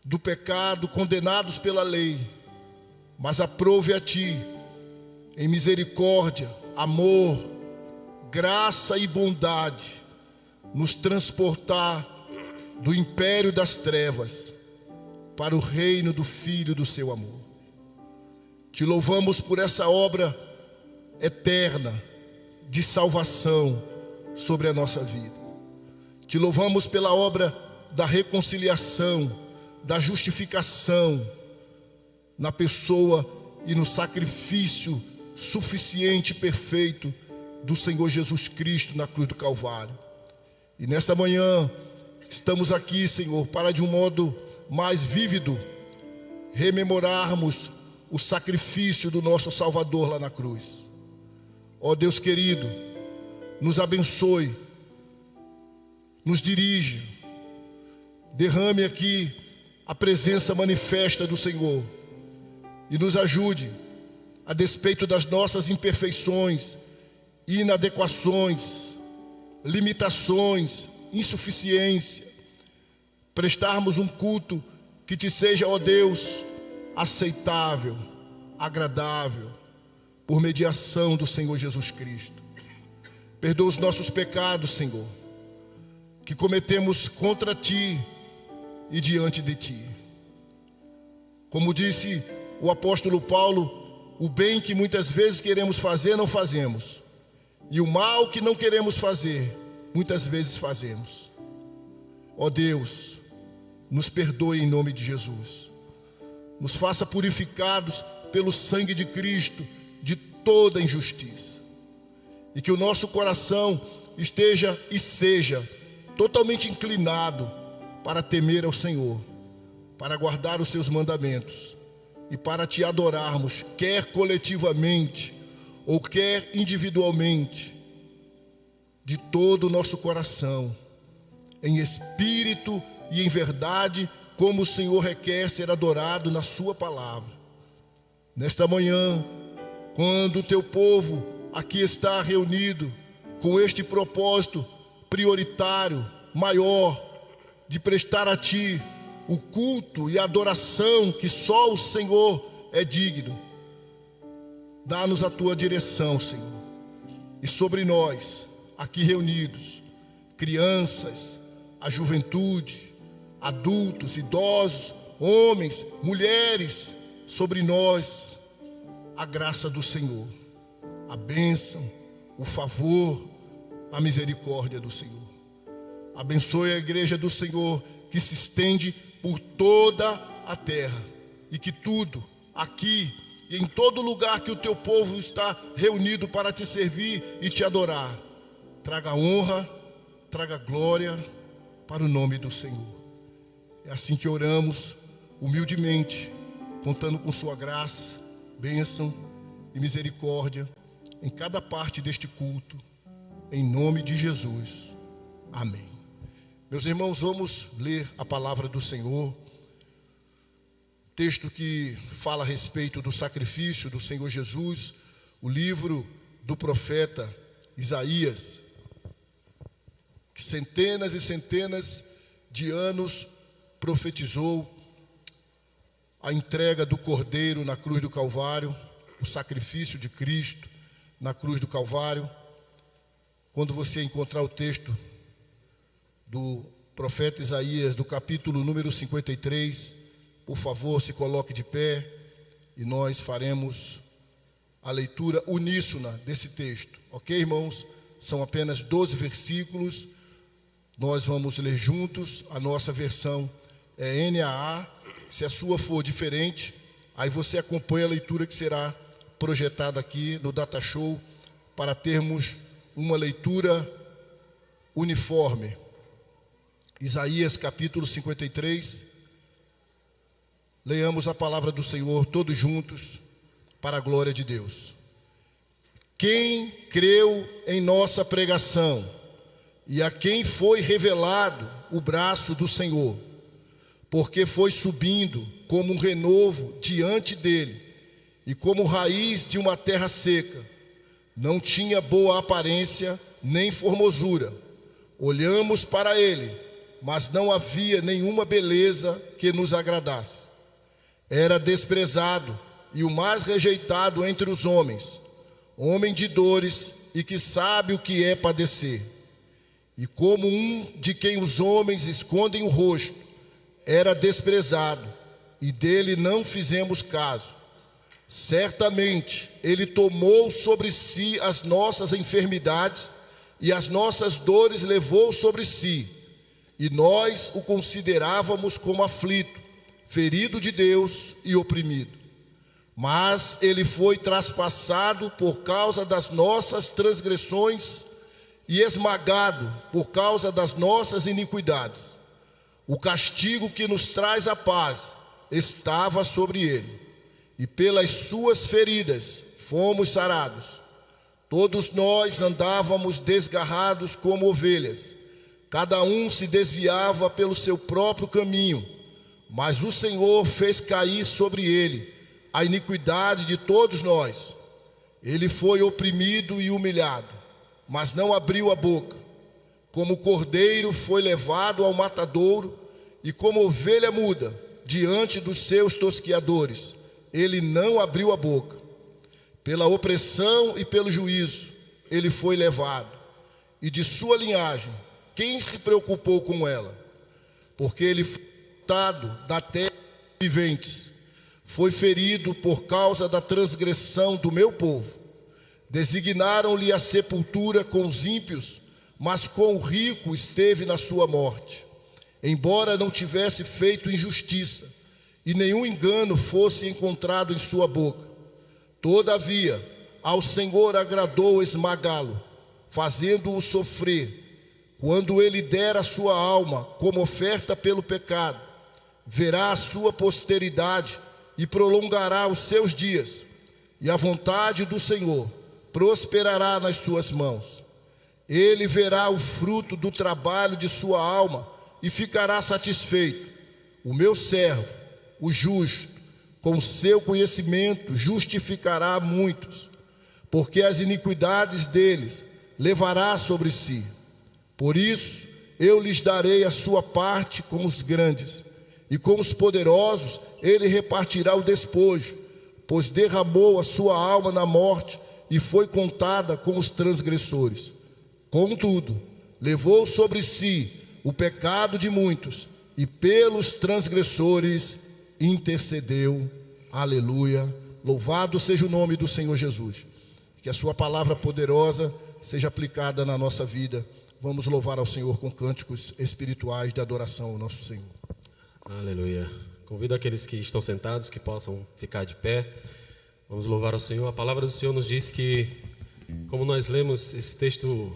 do pecado, condenados pela lei, mas aprove a Ti, em misericórdia, amor, graça e bondade, nos transportar do império das trevas para o reino do Filho do Seu amor. Te louvamos por essa obra eterna de salvação sobre a nossa vida. Te louvamos pela obra da reconciliação, da justificação, na pessoa e no sacrifício suficiente e perfeito do Senhor Jesus Cristo na cruz do Calvário. E nesta manhã estamos aqui, Senhor, para de um modo mais vívido rememorarmos o sacrifício do nosso Salvador lá na cruz. Ó Deus querido, nos abençoe, nos dirige, derrame aqui a presença manifesta do Senhor e nos ajude, a despeito das nossas imperfeições, inadequações, limitações, insuficiência, prestarmos um culto que Te seja, ó Deus, aceitável, agradável, por mediação do Senhor Jesus Cristo. Perdoa os nossos pecados, Senhor, que cometemos contra Ti e diante de Ti. Como disse o apóstolo Paulo, o bem que muitas vezes queremos fazer, não fazemos, e o mal que não queremos fazer, muitas vezes fazemos. Ó Deus, nos perdoe em nome de Jesus. Nos faça purificados pelo sangue de Cristo de toda injustiça. E que o nosso coração esteja e seja totalmente inclinado para temer ao Senhor, para guardar os Seus mandamentos e para Te adorarmos, quer coletivamente ou quer individualmente, de todo o nosso coração, em espírito e em verdade, como o Senhor requer ser adorado na Sua palavra. Nesta manhã, quando o Teu povo aqui está reunido com este propósito prioritário, maior, de prestar a Ti o culto e a adoração que só o Senhor é digno, dá-nos a Tua direção, Senhor, e sobre nós, aqui reunidos, crianças, a juventude, adultos, idosos, homens, mulheres, sobre nós a graça do Senhor, a bênção, o favor, a misericórdia do Senhor. Abençoe a igreja do Senhor que se estende por toda a terra e que tudo, aqui e em todo lugar que o Teu povo está reunido para Te servir e Te adorar, traga honra, traga glória para o nome do Senhor. É assim que oramos humildemente, contando com Sua graça, bênção e misericórdia em cada parte deste culto, em nome de Jesus. Amém. Meus irmãos, vamos ler a palavra do Senhor, texto que fala a respeito do sacrifício do Senhor Jesus, o livro do profeta Isaías, que centenas e centenas de anos profetizou a entrega do Cordeiro na cruz do Calvário, o sacrifício de Cristo na cruz do Calvário. Quando você encontrar o texto do profeta Isaías, do capítulo número 53, por favor, se coloque de pé e nós faremos a leitura uníssona desse texto, ok, irmãos? São apenas 12 versículos, nós vamos ler juntos. A nossa versão é NAA, se a sua for diferente, aí você acompanha a leitura que será projetada aqui no Data Show, para termos uma leitura uniforme. Isaías capítulo 53, leiamos a palavra do Senhor todos juntos, para a glória de Deus. Quem creu em nossa pregação, e a quem foi revelado o braço do Senhor, porque foi subindo como um renovo diante dele, e como raiz de uma terra seca, não tinha boa aparência nem formosura. Olhamos para ele mas não havia nenhuma beleza que nos agradasse. Era desprezado e o mais rejeitado entre os homens, homem de dores e que sabe o que é padecer. E como um de quem os homens escondem o rosto, era desprezado, e dele não fizemos caso. Certamente ele tomou sobre si as nossas enfermidades e as nossas dores levou sobre si, e nós o considerávamos como aflito, ferido de Deus e oprimido. Mas ele foi traspassado por causa das nossas transgressões e esmagado por causa das nossas iniquidades. O castigo que nos traz a paz estava sobre ele, e pelas suas feridas fomos sarados. Todos nós andávamos desgarrados como ovelhas, cada um se desviava pelo seu próprio caminho, mas o Senhor fez cair sobre ele a iniquidade de todos nós. Ele foi oprimido e humilhado, mas não abriu a boca. Como cordeiro foi levado ao matadouro, e como ovelha muda diante dos seus tosquiadores, ele não abriu a boca. Pela opressão e pelo juízo ele foi levado, e de sua linhagem quem se preocupou com ela? Porque ele foi cortado da terra dos viventes, foi ferido por causa da transgressão do meu povo. Designaram-lhe a sepultura com os ímpios, mas com o rico esteve na sua morte, embora não tivesse feito injustiça, e nenhum engano fosse encontrado em sua boca. Todavia, ao Senhor agradou esmagá-lo, fazendo-o sofrer. Quando ele der a sua alma como oferta pelo pecado, verá a sua posteridade e prolongará os seus dias, e a vontade do Senhor prosperará nas suas mãos. Ele verá o fruto do trabalho de sua alma e ficará satisfeito. O meu servo, o justo, com seu conhecimento justificará muitos, porque as iniquidades deles levará sobre si. Por isso eu lhes darei a sua parte com os grandes, e com os poderosos ele repartirá o despojo, pois derramou a sua alma na morte e foi contada com os transgressores. Contudo, levou sobre si o pecado de muitos, e pelos transgressores intercedeu. Aleluia. Louvado seja o nome do Senhor Jesus. Que a sua palavra poderosa seja aplicada na nossa vida. Vamos louvar ao Senhor com cânticos espirituais de adoração ao nosso Senhor. Aleluia. Convido aqueles que estão sentados que possam ficar de pé. Vamos louvar ao Senhor. A palavra do Senhor nos diz que, como nós lemos, esse texto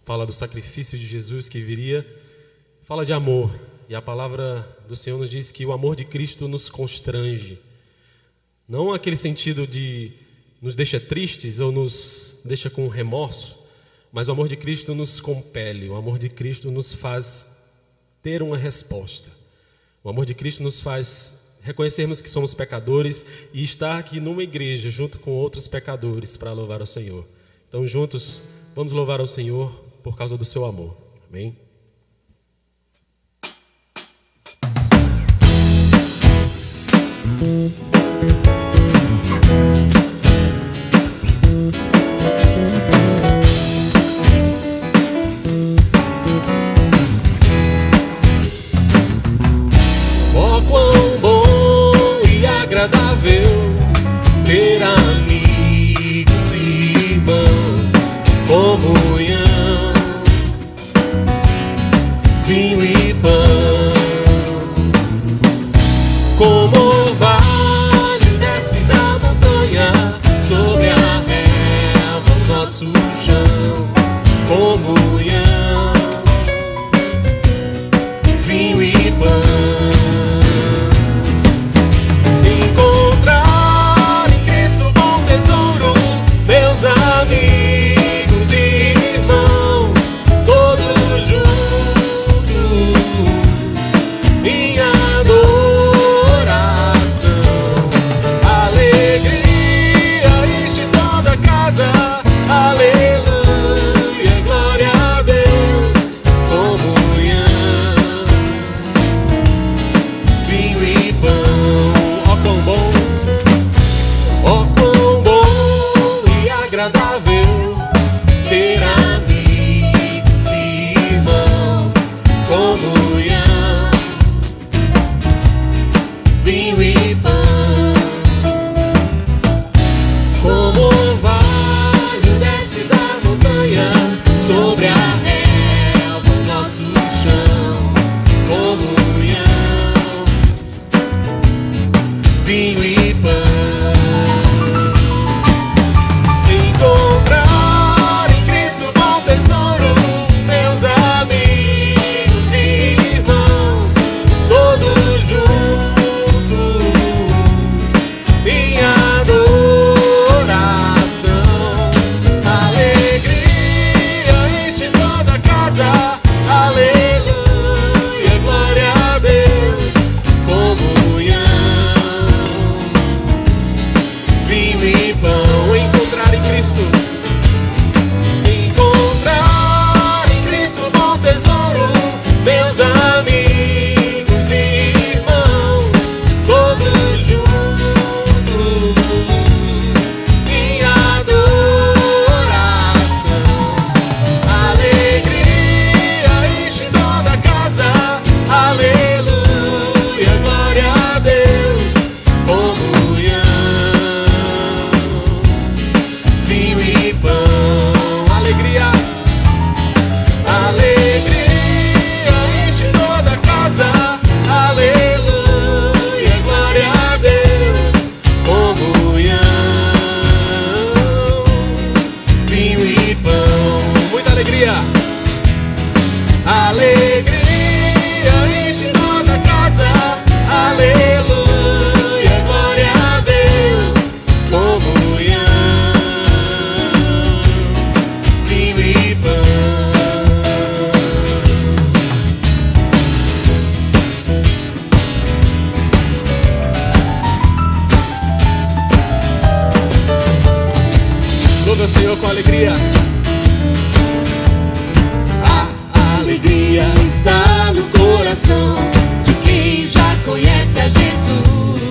fala do sacrifício de Jesus que viria, fala de amor. E a palavra do Senhor nos diz que o amor de Cristo nos constrange. Não aquele sentido de nos deixa tristes ou nos deixa com remorso, mas o amor de Cristo nos compele, o amor de Cristo nos faz ter uma resposta. O amor de Cristo nos faz reconhecermos que somos pecadores e estar aqui numa igreja junto com outros pecadores para louvar ao Senhor. Então juntos vamos louvar ao Senhor por causa do seu amor. Amém? Oh, quão bom e agradável ter amigos e irmãos, comunhão, vinho e pão, como orvalho desce da montanha sobre a relva o nosso chão, comunhão, vinho e pão. Encontrar ao Senhor com alegria. A alegria está no coração de quem já conhece a Jesus.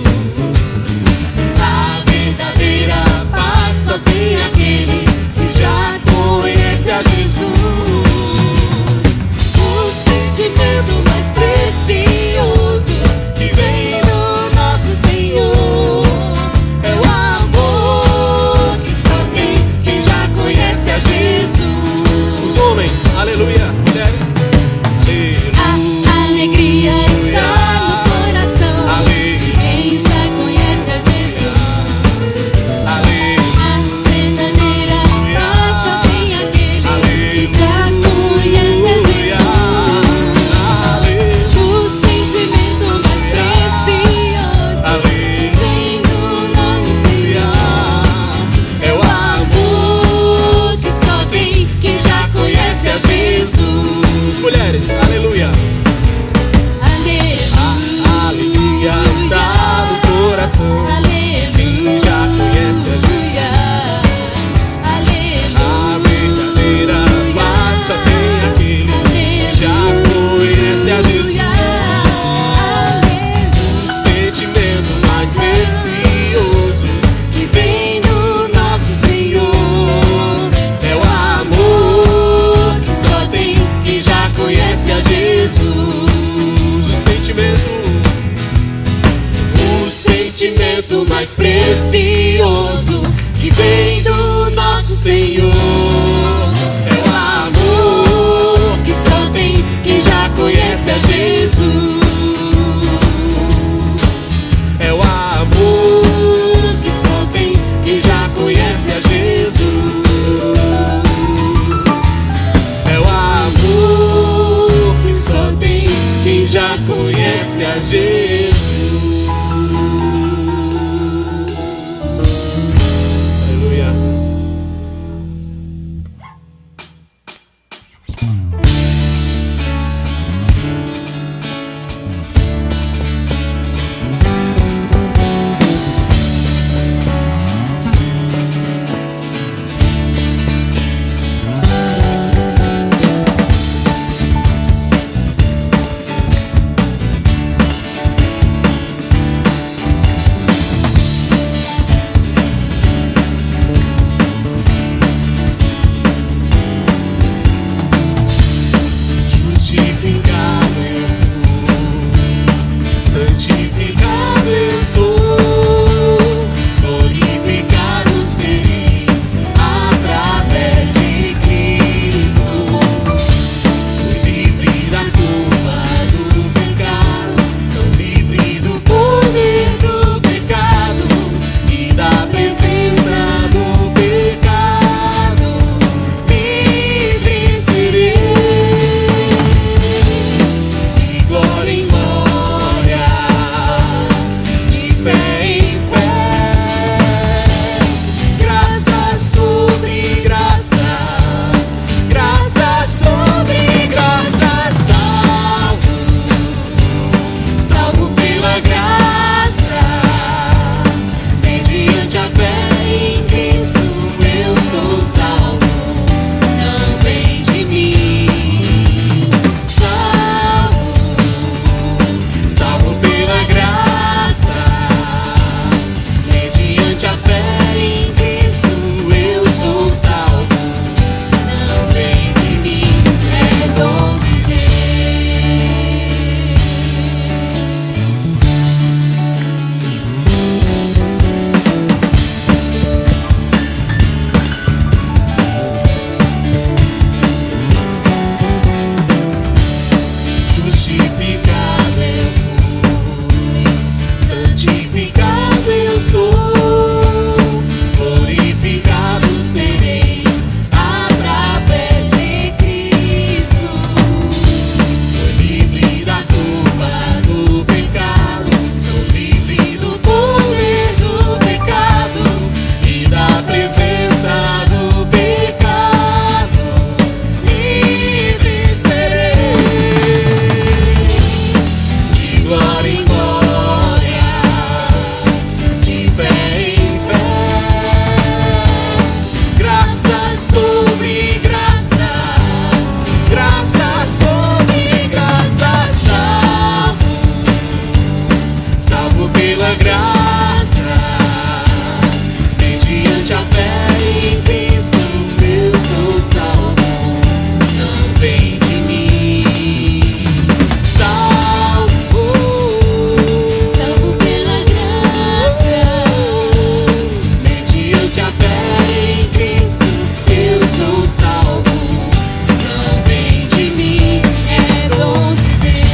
A verdadeira paz só tem aquele que já conhece a Jesus. O sentimento mais precioso que vem do nosso Senhor é o amor que só tem quem já conhece a Jesus. Os homens, aleluia. Mulheres, aleluia. A alegria está no coração de quem já conhece a Jesus. A verdadeira paz só tem aquele que já conhece a Jesus. O sentimento mais precioso vem do nosso Senhor é o amor que só tem quem já conhece a Jesus. Mulheres, aleluia. A alegria está no coração de quem já conhece a Jesus. A verdadeira paz só tem aquele que já conhece a Jesus. O sentimento mais precioso Que vem do nosso Senhor é o amor que só tem quem já conhece a Jesus. o sentimento mais precioso que vem do nosso Senhor é o amor que só tem quem já conhece a Jesus. é o amor Que só tem quem já conhece a Jesus. é o amor Que só tem quem já conhece a Jesus. aleluia. pela graça, mediante a fé em Cristo, eu sou salvo, não vem de mim. Salvo, Salvo pela graça, mediante a fé em Cristo, eu sou salvo, não vem de mim, é dom de Deus.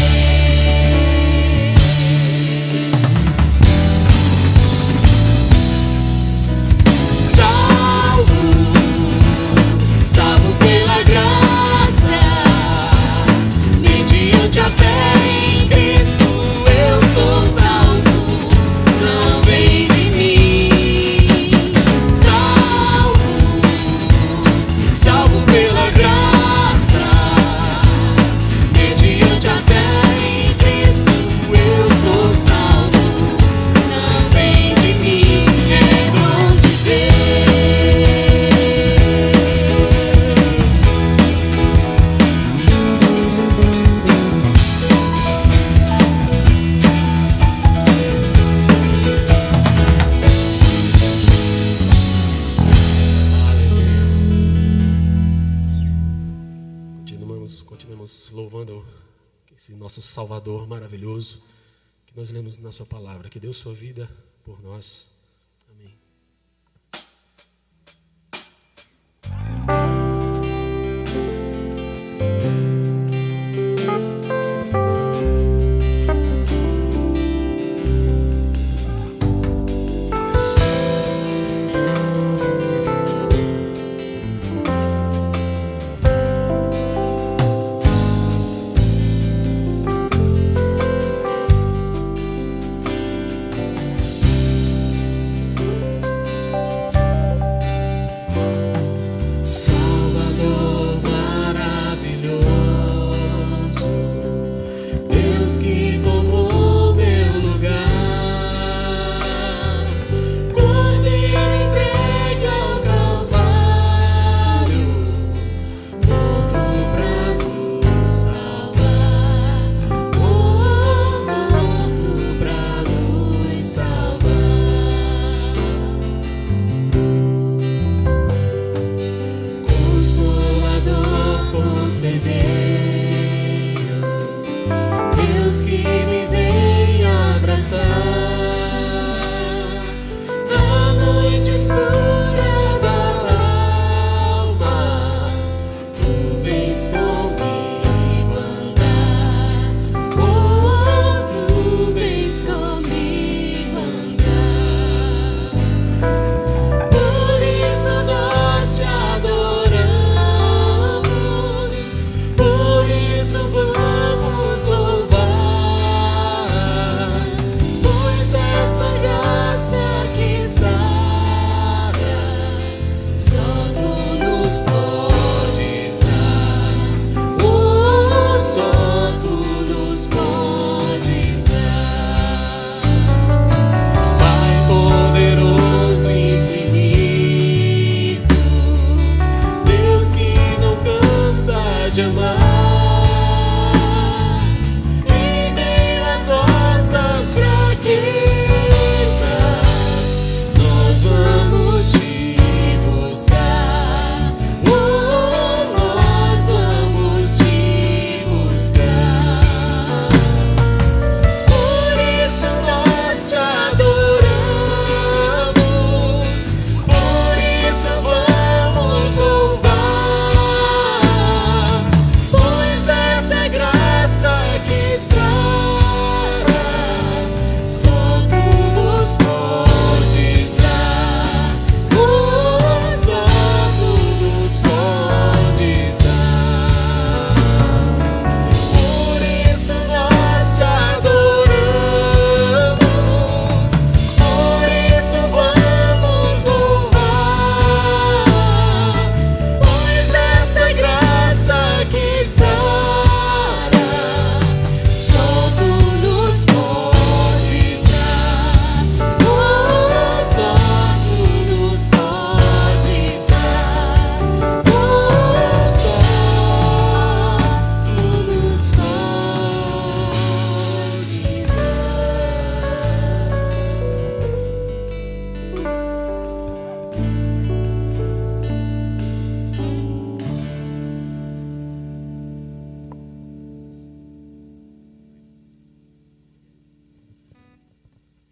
Salvo pela graça, mediante a fé em Cristo, eu sou salvo, não vem de mim. Salvo pela graça, mediante a fé em Cristo, eu sou salvo, não vem de mim, é dom de Deus. Continuamos louvando esse nosso Salvador maravilhoso que nós lemos na sua palavra, que deu sua vida por nós. Amém.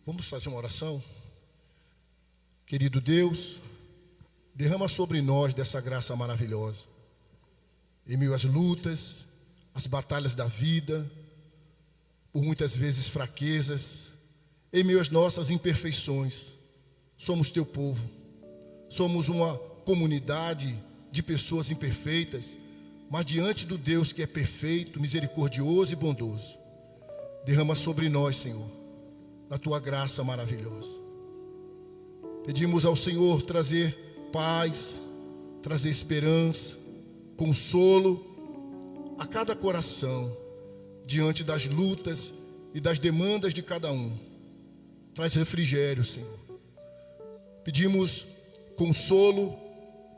Vamos fazer uma oração? Querido Deus, derrama sobre nós dessa graça maravilhosa. Em meio às lutas, às batalhas da vida, por muitas vezes fraquezas, em meio às nossas imperfeições, somos teu povo, somos uma comunidade de pessoas imperfeitas, mas diante do Deus que é perfeito, misericordioso e bondoso, derrama sobre nós, Senhor, a tua graça maravilhosa. Pedimos ao Senhor trazer paz, trazer esperança, consolo a cada coração, diante das lutas e das demandas de cada um. Traz refrigério, Senhor. Pedimos consolo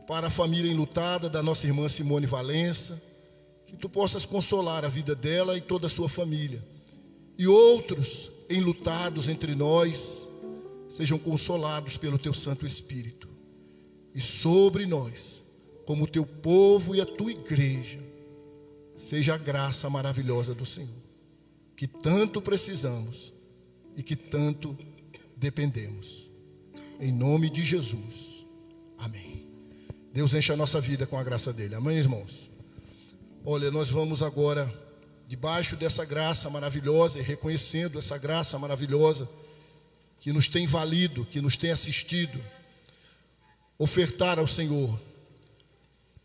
para a família enlutada da nossa irmã Simone Valença, que tu possas consolar a vida dela e toda a sua família. E outros enlutados entre nós sejam consolados pelo teu Santo Espírito. E sobre nós, como teu povo e a tua igreja, seja a graça maravilhosa do Senhor, que tanto precisamos e que tanto dependemos. Em nome de Jesus. Amém. Deus enche a nossa vida com a graça dele. Amém, irmãos? Olha, nós vamos agora, debaixo dessa graça maravilhosa e reconhecendo essa graça maravilhosa que nos tem valido, que nos tem assistido, ofertar ao Senhor,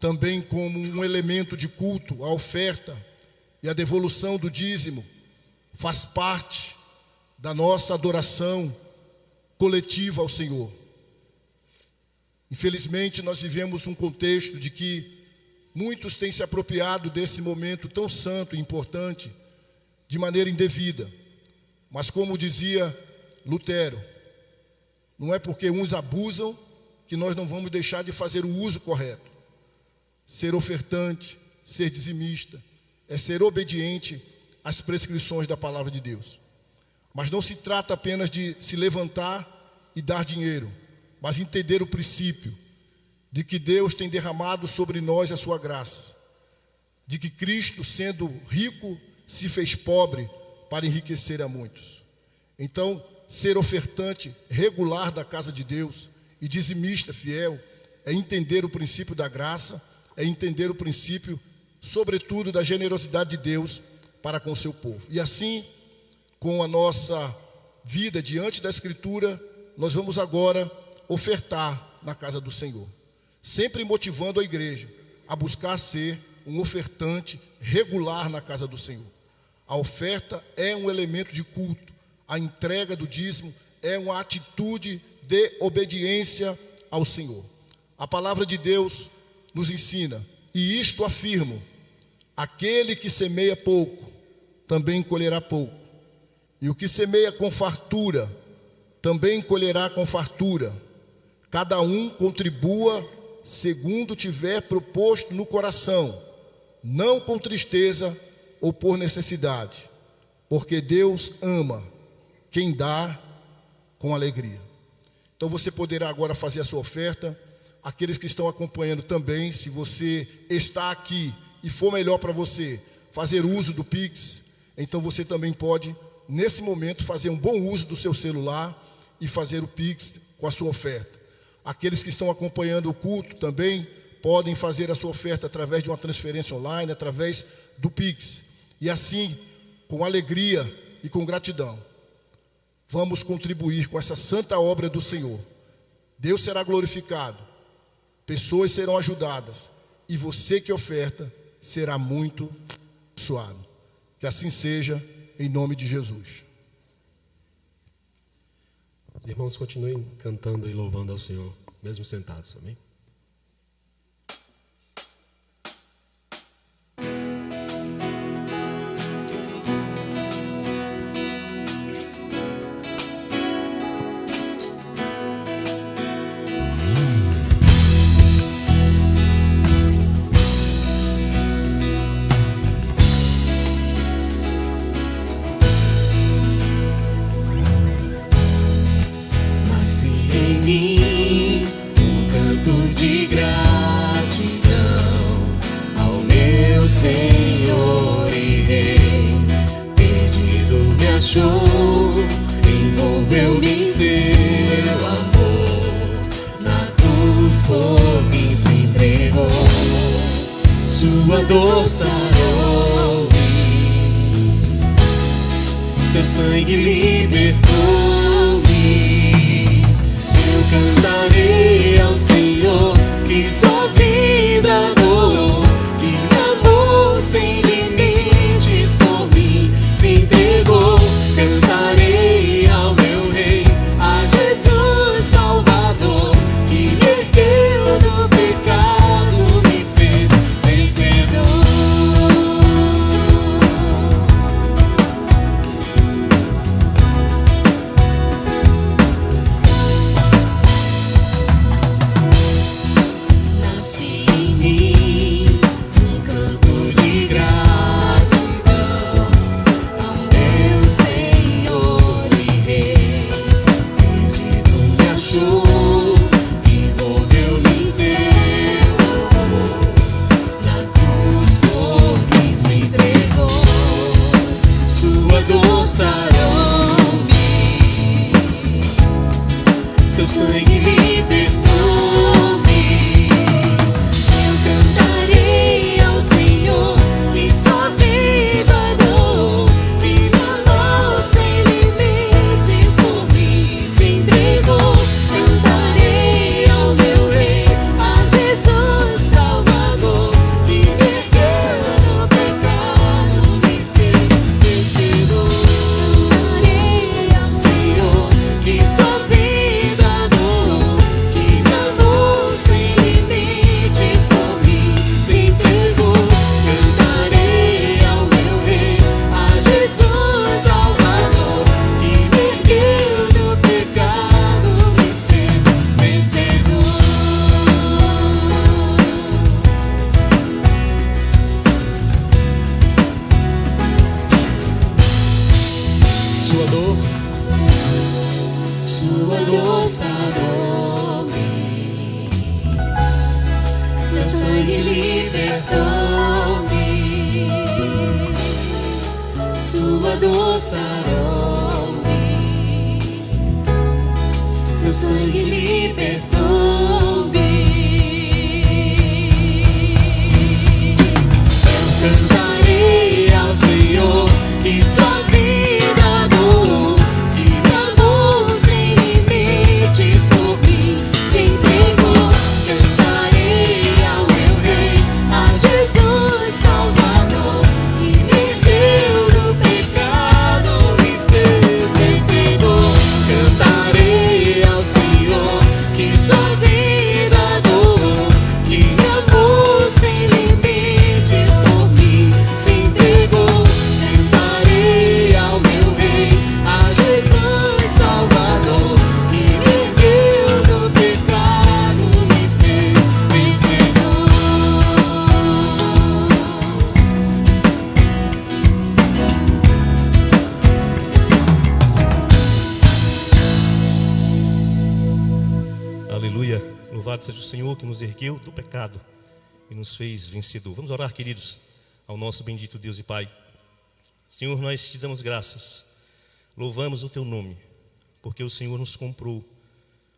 também como um elemento de culto, a oferta e a devolução do dízimo faz parte da nossa adoração coletiva ao Senhor. Infelizmente, nós vivemos um contexto de que muitos têm se apropriado desse momento tão santo e importante de maneira indevida. Mas como dizia Lutero, não é porque uns abusam que nós não vamos deixar de fazer o uso correto. Ser ofertante, ser dizimista, é ser obediente às prescrições da palavra de Deus. Mas não se trata apenas de se levantar e dar dinheiro, mas entender o princípio de que Deus tem derramado sobre nós a sua graça, de que Cristo, sendo rico, se fez pobre para enriquecer a muitos. Então, ser ofertante regular da casa de Deus e dizimista fiel é entender o princípio da graça, é entender o princípio, sobretudo, da generosidade de Deus para com o seu povo. E assim, com a nossa vida diante da Escritura, nós vamos agora ofertar na casa do Senhor, sempre motivando a igreja a buscar ser um ofertante regular na casa do Senhor. A oferta é um elemento de culto, a entrega do dízimo é uma atitude de obediência ao Senhor. A palavra de Deus nos ensina, e isto afirmo: aquele que semeia pouco, também colherá pouco, e o que semeia com fartura, também colherá com fartura. Cada um contribua segundo tiver proposto no coração, não com tristeza ou por necessidade, porque Deus ama quem dá com alegria. Então você poderá agora fazer a sua oferta. Aqueles que estão acompanhando também, se você está aqui e for melhor para você fazer uso do Pix, então você também pode, nesse momento, fazer um bom uso do seu celular e fazer o Pix com a sua oferta. Aqueles que estão acompanhando o culto também podem fazer a sua oferta através de uma transferência online, através do Pix. E assim, com alegria e com gratidão, vamos contribuir com essa santa obra do Senhor. Deus será glorificado, pessoas serão ajudadas, e você que oferta será muito abençoado. Que assim seja, em nome de Jesus. Os irmãos continuem cantando e louvando ao Senhor, mesmo sentados, amém? Nasce em mim um canto sangue libertou-me. Eu cantarei ao Senhor que sua vida doou, que amor sem limites por mim se entregou. Cantarei ao meu Rei, a Jesus Salvador, que me ergueu do pecado, me fez vencedor. Nasce em mim um canto de gratidão ao meu Senhor e Rei. Perdido me achou, envolveu-me em seu amor, na cruz por mim se entregou. Sua dor sarou-me, seu sangue libertou-me. Eu cantarei ao Senhor que sua vida doou, que amor sem limites por mim se entregou. Cantarei ao meu Rei, a Jesus Salvador, que me ergueu do pecado, me fez vencedor. Cantarei ao Senhor que sua vida doou, que amor sem limites por mim se entregou. Cantarei ao meu Rei, a Jesus Salvador, que me ergueu do pecado, me fez vencedor. Sua dor sarou-me, seu sangue libertou-me. Sua dor sarou-me, seu sangue libertou-me. Eu cantarei ao Senhor que sua vida doou, que amor sem limites por mim se entregou. Cantarei ao meu Rei, a Jesus Salvador, que me ergueu do pecado, me fez vencedor. Cantarei ao Senhor que sua vida doou, que amor sem limites por mim se entregou. Cantarei ao meu Rei, a Jesus Salvador, que me ergueu do pecado, me fez vencedor. Aleluia, louvado seja o Senhor que nos ergueu do pecado e nos fez vencedor. Vamos orar, queridos, ao nosso bendito Deus e Pai. Senhor, nós te damos graças, louvamos o teu nome, porque o Senhor nos comprou,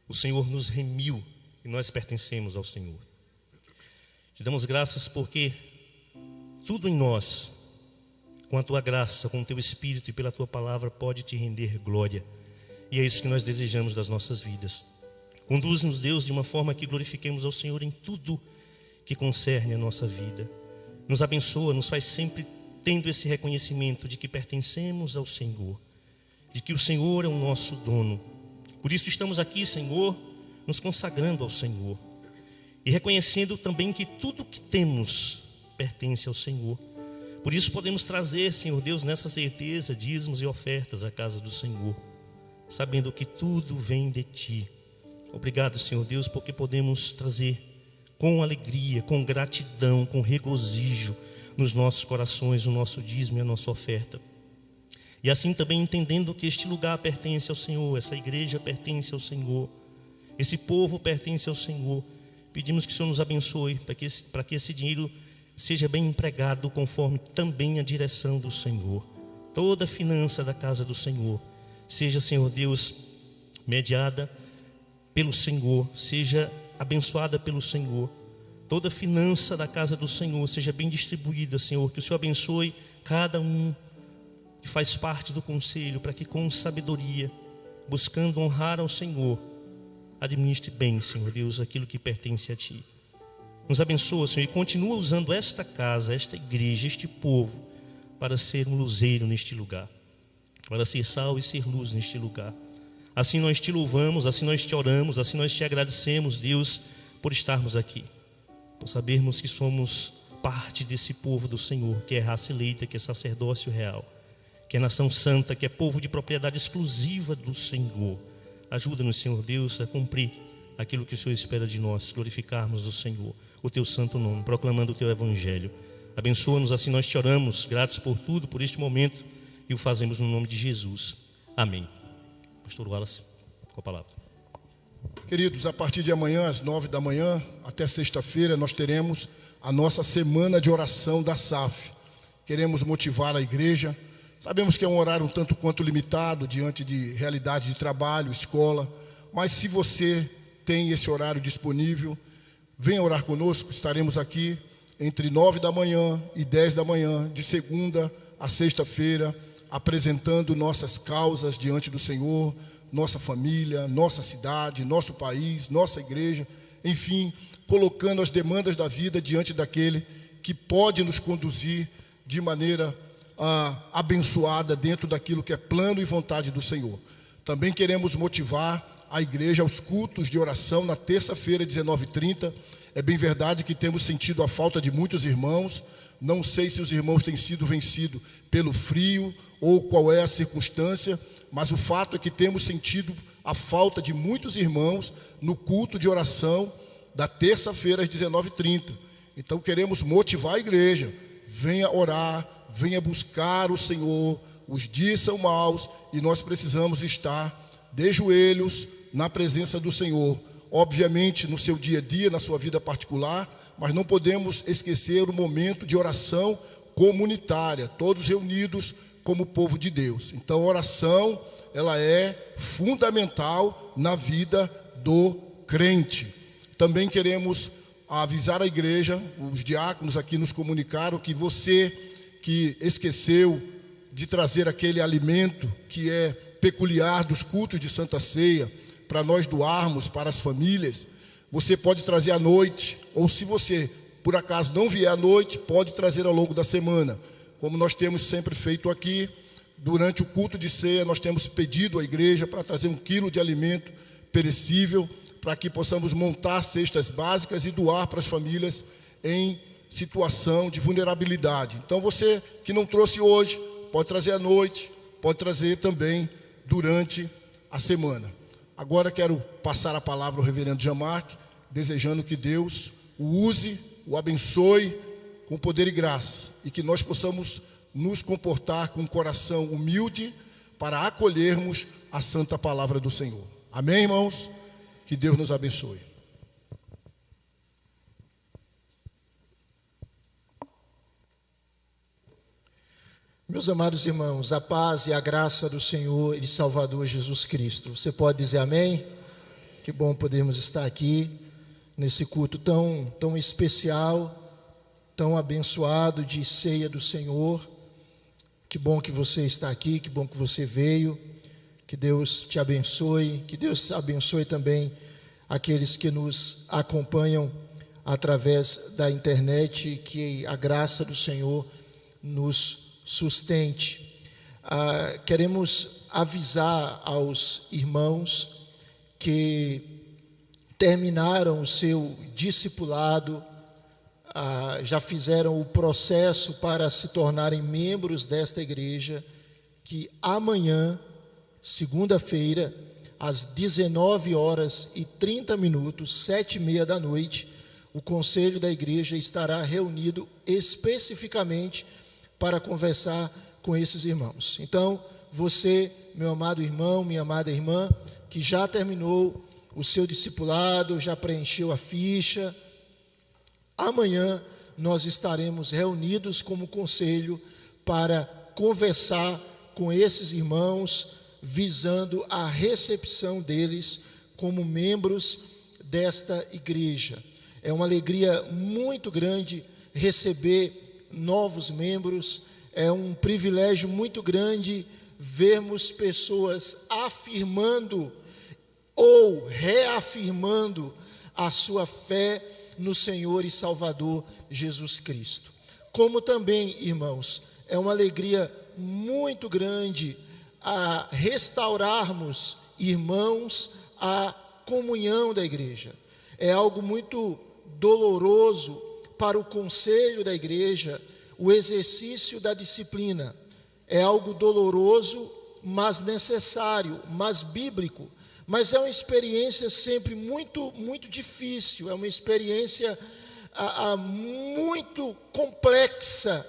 o Senhor nos remiu e nós pertencemos ao Senhor. Te damos graças porque tudo em nós, com a tua graça, com o teu Espírito e pela tua palavra, pode te render glória. E é isso que nós desejamos das nossas vidas. Conduz-nos, Deus, de uma forma que glorifiquemos ao Senhor em tudo que concerne a nossa vida. Nos abençoa, nos faz sempre tendo esse reconhecimento de que pertencemos ao Senhor, de que o Senhor é o nosso dono. Por isso estamos aqui, Senhor, nos consagrando ao Senhor e reconhecendo também que tudo que temos pertence ao Senhor. Por isso podemos trazer, Senhor Deus, nessa certeza, dízimos e ofertas à casa do Senhor, sabendo que tudo vem de Ti. Obrigado, Senhor Deus, porque podemos trazer com alegria, com gratidão, com regozijo nos nossos corações o nosso dízimo e a nossa oferta. E assim também entendendo que este lugar pertence ao Senhor, essa igreja pertence ao Senhor, esse povo pertence ao Senhor. Pedimos que o Senhor nos abençoe para que esse dinheiro seja bem empregado conforme também a direção do Senhor. Toda a finança da casa do Senhor seja, Senhor Deus, mediada pelo Senhor, seja abençoada pelo Senhor. Toda a finança da casa do Senhor seja bem distribuída, Senhor. Que o Senhor abençoe cada um que faz parte do conselho, para que com sabedoria, buscando honrar ao Senhor, administre bem, Senhor Deus, aquilo que pertence a Ti. Nos abençoa, Senhor, e continua usando esta casa, esta igreja, este povo, para ser um luzeiro neste lugar, para ser sal e ser luz neste lugar. Assim nós Te louvamos, assim nós Te oramos, assim nós Te agradecemos, Deus, por estarmos aqui, por sabermos que somos parte desse povo do Senhor, que é raça eleita, que é sacerdócio real, que é nação santa, que é povo de propriedade exclusiva do Senhor. Ajuda-nos, Senhor Deus, a cumprir aquilo que o Senhor espera de nós, glorificarmos o Senhor, o Teu santo nome, proclamando o Teu evangelho. Abençoa-nos, assim nós Te oramos, gratos por tudo, por este momento, e o fazemos no nome de Jesus. Amém. Pastor Wallace, com a palavra. Queridos, a partir de amanhã, às 9 da manhã, até sexta-feira, nós teremos a nossa semana de oração da SAF. Queremos motivar a igreja. Sabemos que é um horário um tanto quanto limitado, diante de realidade de trabalho, escola, mas se você tem esse horário disponível, venha orar conosco. Estaremos aqui entre 9 da manhã e 10 da manhã, de segunda a sexta-feira, apresentando nossas causas diante do Senhor, nossa família, nossa cidade, nosso país, nossa igreja, enfim, colocando as demandas da vida diante daquele que pode nos conduzir de maneira abençoada dentro daquilo que é plano e vontade do Senhor. Também queremos motivar a igreja aos cultos de oração na terça-feira, 19h30. É bem verdade que temos sentido a falta de muitos irmãos. Não sei se os irmãos têm sido vencidos pelo frio ou qual é a circunstância, mas o fato é que temos sentido a falta de muitos irmãos no culto de oração da terça-feira às 19h30. Então queremos motivar a igreja. Venha orar, venha buscar o Senhor. Os dias são maus e nós precisamos estar de joelhos na presença do Senhor. Obviamente no seu dia a dia, na sua vida particular, mas não podemos esquecer o momento de oração comunitária, todos reunidos como povo de Deus. Então a oração, ela é fundamental na vida do crente. Também queremos avisar a igreja, os diáconos aqui nos comunicaram que você que esqueceu de trazer aquele alimento que é peculiar dos cultos de Santa Ceia, para nós doarmos para as famílias, você pode trazer à noite, ou se você por acaso não vier à noite, pode trazer ao longo da semana, como nós temos sempre feito aqui. Durante o culto de ceia, nós temos pedido à igreja para trazer 1 quilo de alimento perecível, para que possamos montar cestas básicas e doar para as famílias em situação de vulnerabilidade. Então você que não trouxe hoje, pode trazer à noite, pode trazer também durante a semana. Agora quero passar a palavra ao reverendo Jean-Marc, desejando que Deus o use, o abençoe com poder e graça, e que nós possamos nos comportar com um coração humilde para acolhermos a santa palavra do Senhor. Amém, irmãos? Que Deus nos abençoe. Meus amados irmãos, a paz e a graça do Senhor e Salvador Jesus Cristo. Você pode dizer amém? Que bom podermos estar aqui nesse culto tão especial, tão abençoado de ceia do Senhor. Que bom que você está aqui, que bom que você veio. Que Deus te abençoe, que Deus abençoe também aqueles que nos acompanham através da internet, que a graça do Senhor nos sustente. Queremos avisar aos irmãos que terminaram o seu discipulado, já fizeram o processo para se tornarem membros desta igreja, que amanhã, segunda-feira, às 19h30, 7h30 da noite, o conselho da igreja estará reunido especificamente para conversar com esses irmãos. Então, você, meu amado irmão, minha amada irmã, que já terminou o seu discipulado, já preencheu a ficha, amanhã nós estaremos reunidos como conselho para conversar com esses irmãos, visando a recepção deles como membros desta igreja. É uma alegria muito grande receber novos membros, é um privilégio muito grande vermos pessoas afirmando ou reafirmando a sua fé no Senhor e Salvador Jesus Cristo. Como também, irmãos, é uma alegria muito grande a restaurarmos, irmãos, a comunhão da igreja. É algo muito doloroso para o conselho da igreja, o exercício da disciplina. É algo doloroso, mas necessário, mas bíblico. Mas é uma experiência sempre muito, muito difícil, é uma experiência muito complexa,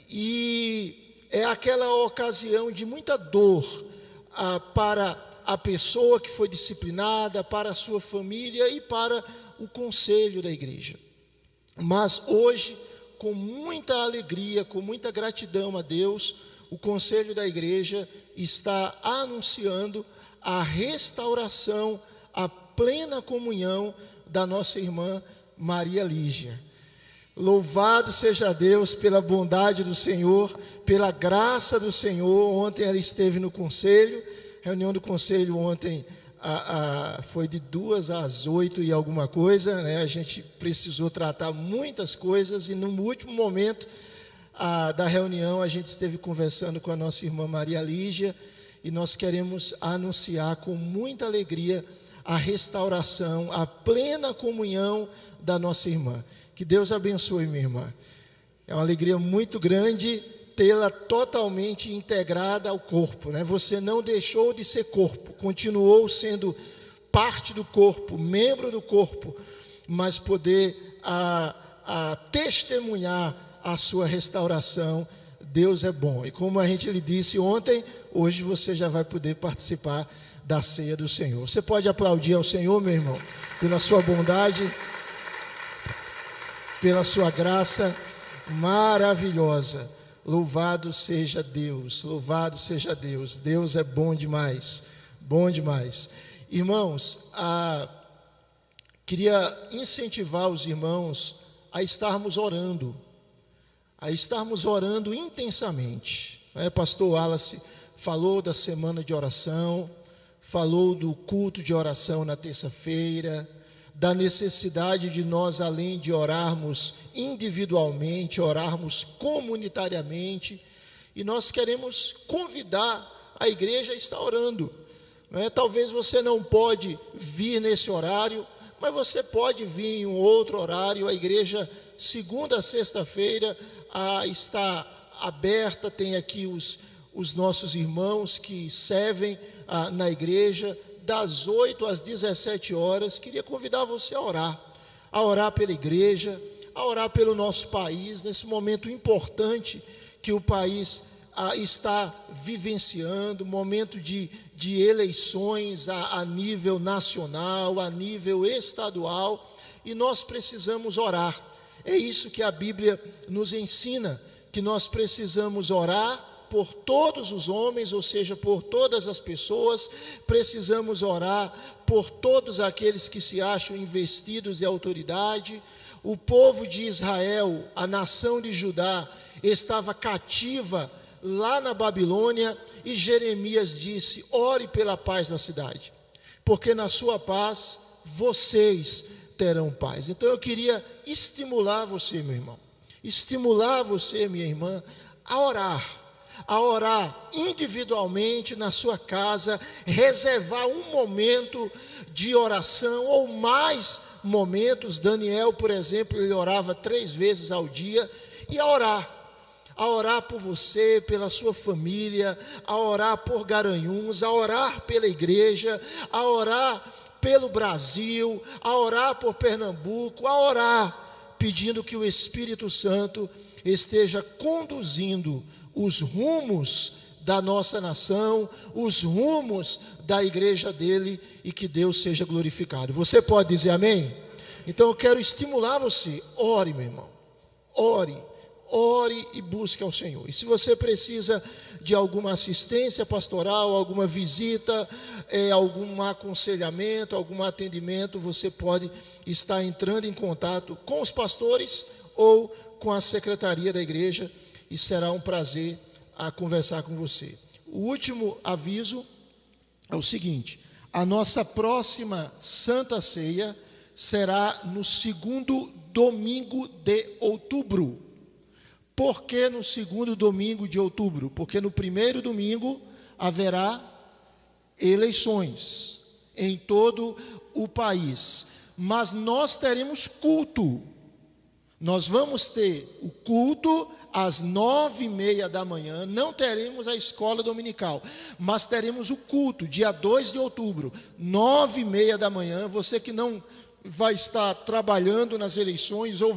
e é aquela ocasião de muita dor para a pessoa que foi disciplinada, para a sua família e para o conselho da igreja. Mas hoje, com muita alegria, com muita gratidão a Deus, o conselho da igreja está anunciando a restauração, a plena comunhão da nossa irmã Maria Lígia. Louvado seja Deus pela bondade do Senhor, pela graça do Senhor. Ontem ela esteve no conselho, reunião do conselho ontem foi de 2 às 8 e alguma coisa, né? A gente precisou tratar muitas coisas e no último momento da reunião a gente esteve conversando com a nossa irmã Maria Lígia, e nós queremos anunciar com muita alegria a restauração, a plena comunhão da nossa irmã. Que Deus abençoe, minha irmã. É uma alegria muito grande tê-la totalmente integrada ao corpo, né? Você não deixou de ser corpo, continuou sendo parte do corpo, membro do corpo, mas poder testemunhar a sua restauração. Deus é bom. E como a gente lhe disse ontem, hoje você já vai poder participar da ceia do Senhor. Você pode aplaudir ao Senhor, meu irmão, pela sua bondade, pela sua graça maravilhosa. Louvado seja Deus, louvado seja Deus. Deus é bom demais, bom demais. Irmãos, queria incentivar os irmãos a estarmos orando intensamente. Pastor Wallace falou da semana de oração, falou do culto de oração na terça-feira, da necessidade de nós, além de orarmos individualmente, orarmos comunitariamente, e nós queremos convidar a igreja a estar orando. Talvez você não pode vir nesse horário, mas você pode vir em um outro horário. A igreja, segunda a sexta-feira, está aberta. Tem aqui os nossos irmãos que servem na igreja, das 8 às 17 horas. Queria convidar você a orar pela igreja, a orar pelo nosso país, nesse momento importante que o país está vivenciando, momento de eleições a nível nacional, a nível estadual, e nós precisamos orar. É isso que a Bíblia nos ensina, que nós precisamos orar por todos os homens, ou seja, por todas as pessoas. Precisamos orar por todos aqueles que se acham investidos de autoridade. O povo de Israel, a nação de Judá, estava cativa lá na Babilônia, e Jeremias disse: ore pela paz da cidade, porque na sua paz vocês terão paz. Então eu queria estimular você, meu irmão, estimular você, minha irmã, a orar individualmente na sua casa, reservar um momento de oração ou mais momentos. Daniel, por exemplo, ele orava 3 vezes ao dia, e a orar por você, pela sua família, a orar por Garanhuns, a orar pela igreja, a orar pelo Brasil, a orar por Pernambuco, a orar pedindo que o Espírito Santo esteja conduzindo os rumos da nossa nação, os rumos da igreja dele, e que Deus seja glorificado. Você pode dizer amém? Então eu quero estimular você, ore, meu irmão, ore e busque ao Senhor. E se você precisa de alguma assistência pastoral, alguma visita, algum aconselhamento, algum atendimento, você pode estar entrando em contato com os pastores ou com a secretaria da igreja, e será um prazer conversar com você. O último aviso é o seguinte: a nossa próxima Santa Ceia será no segundo domingo de outubro. Por que no segundo domingo de outubro? Porque no primeiro domingo haverá eleições em todo o país. Mas nós teremos culto. Nós vamos ter o culto às 9h30 da manhã. Não teremos a escola dominical, mas teremos o culto, dia 2 de outubro, 9h30 da manhã. Você que não vai estar trabalhando nas eleições, ou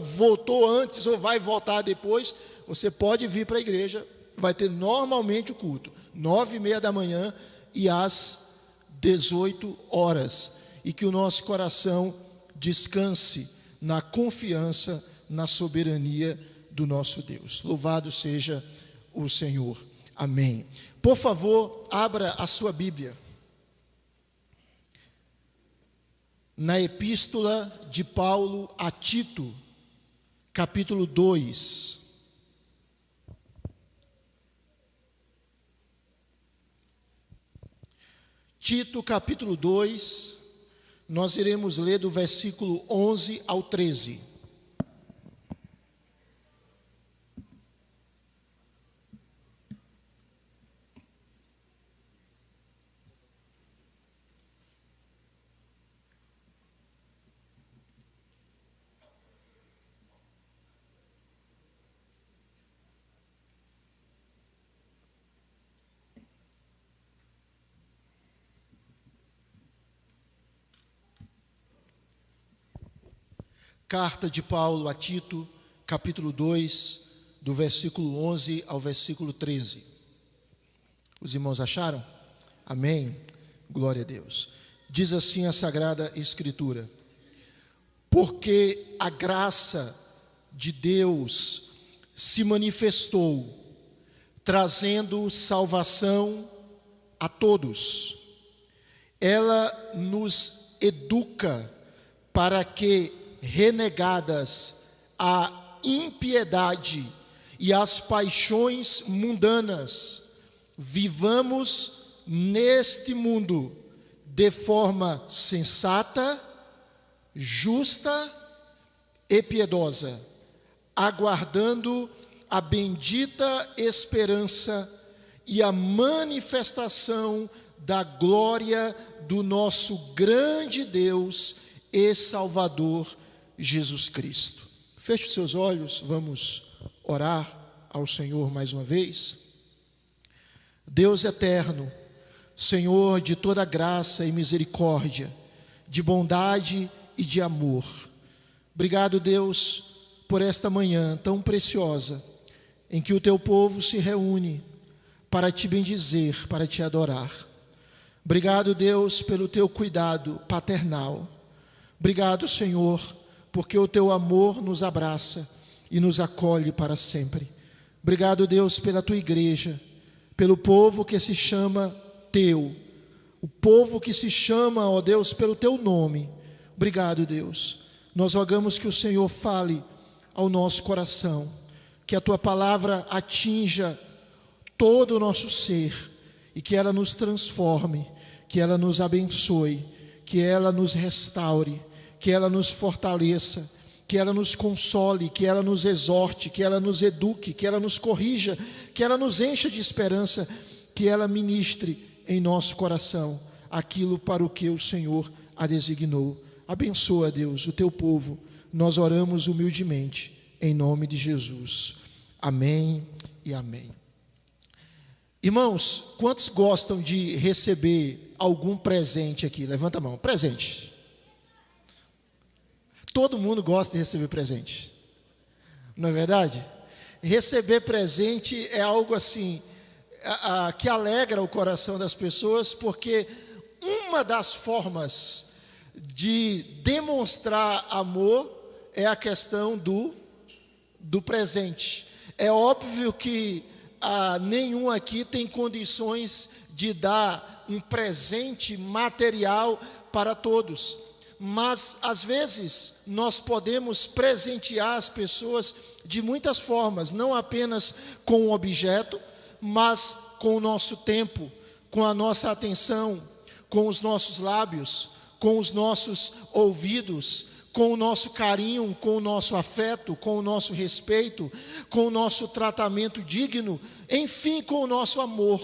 votou antes, ou vai votar depois, você pode vir para a igreja. Vai ter normalmente o culto, 9h30 da manhã e às 18 horas. E que o nosso coração descanse na confiança, na soberania do nosso Deus. Louvado seja o Senhor. Amém. Por favor, abra a sua Bíblia na Epístola de Paulo a Tito, capítulo 2. Tito, capítulo 2, nós iremos ler do versículo 11 ao 13. Carta de Paulo a Tito, capítulo 2, do versículo 11 ao versículo 13. Os irmãos acharam? Amém? Glória a Deus. Diz assim a Sagrada Escritura: porque a graça de Deus se manifestou, trazendo salvação a todos. Ela nos educa para que, renegadas a impiedade e as paixões mundanas, vivamos neste mundo de forma sensata, justa e piedosa, aguardando a bendita esperança e a manifestação da glória do nosso grande Deus e Salvador Jesus Cristo. Feche os seus olhos, vamos orar ao Senhor mais uma vez. Deus eterno, Senhor de toda graça e misericórdia, de bondade e de amor, obrigado, Deus, por esta manhã tão preciosa, em que o teu povo se reúne para te bendizer, para te adorar. Obrigado, Deus, pelo teu cuidado paternal. Obrigado, Senhor, porque o teu amor nos abraça e nos acolhe para sempre. Obrigado, Deus, pela tua igreja, pelo povo que se chama teu, o povo que se chama, ó Deus, pelo teu nome. Obrigado, Deus. Nós rogamos que o Senhor fale ao nosso coração, que a tua palavra atinja todo o nosso ser e que ela nos transforme, que ela nos abençoe, que ela nos restaure, que ela nos fortaleça, que ela nos console, que ela nos exorte, que ela nos eduque, que ela nos corrija, que ela nos encha de esperança, que ela ministre em nosso coração aquilo para o que o Senhor a designou. Abençoa, Deus, o teu povo. Nós oramos humildemente, em nome de Jesus. Amém e amém. Irmãos, quantos gostam de receber algum presente aqui? Levanta a mão. Presente. Todo mundo gosta de receber presente, não é verdade? Receber presente é algo assim, que alegra o coração das pessoas, porque uma das formas de demonstrar amor é a questão do presente. É óbvio que nenhum aqui tem condições de dar um presente material para todos, mas às vezes nós podemos presentear as pessoas de muitas formas, não apenas com um objeto, mas com o nosso tempo, com a nossa atenção, com os nossos lábios, com os nossos ouvidos, com o nosso carinho, com o nosso afeto, com o nosso respeito, com o nosso tratamento digno, enfim, com o nosso amor.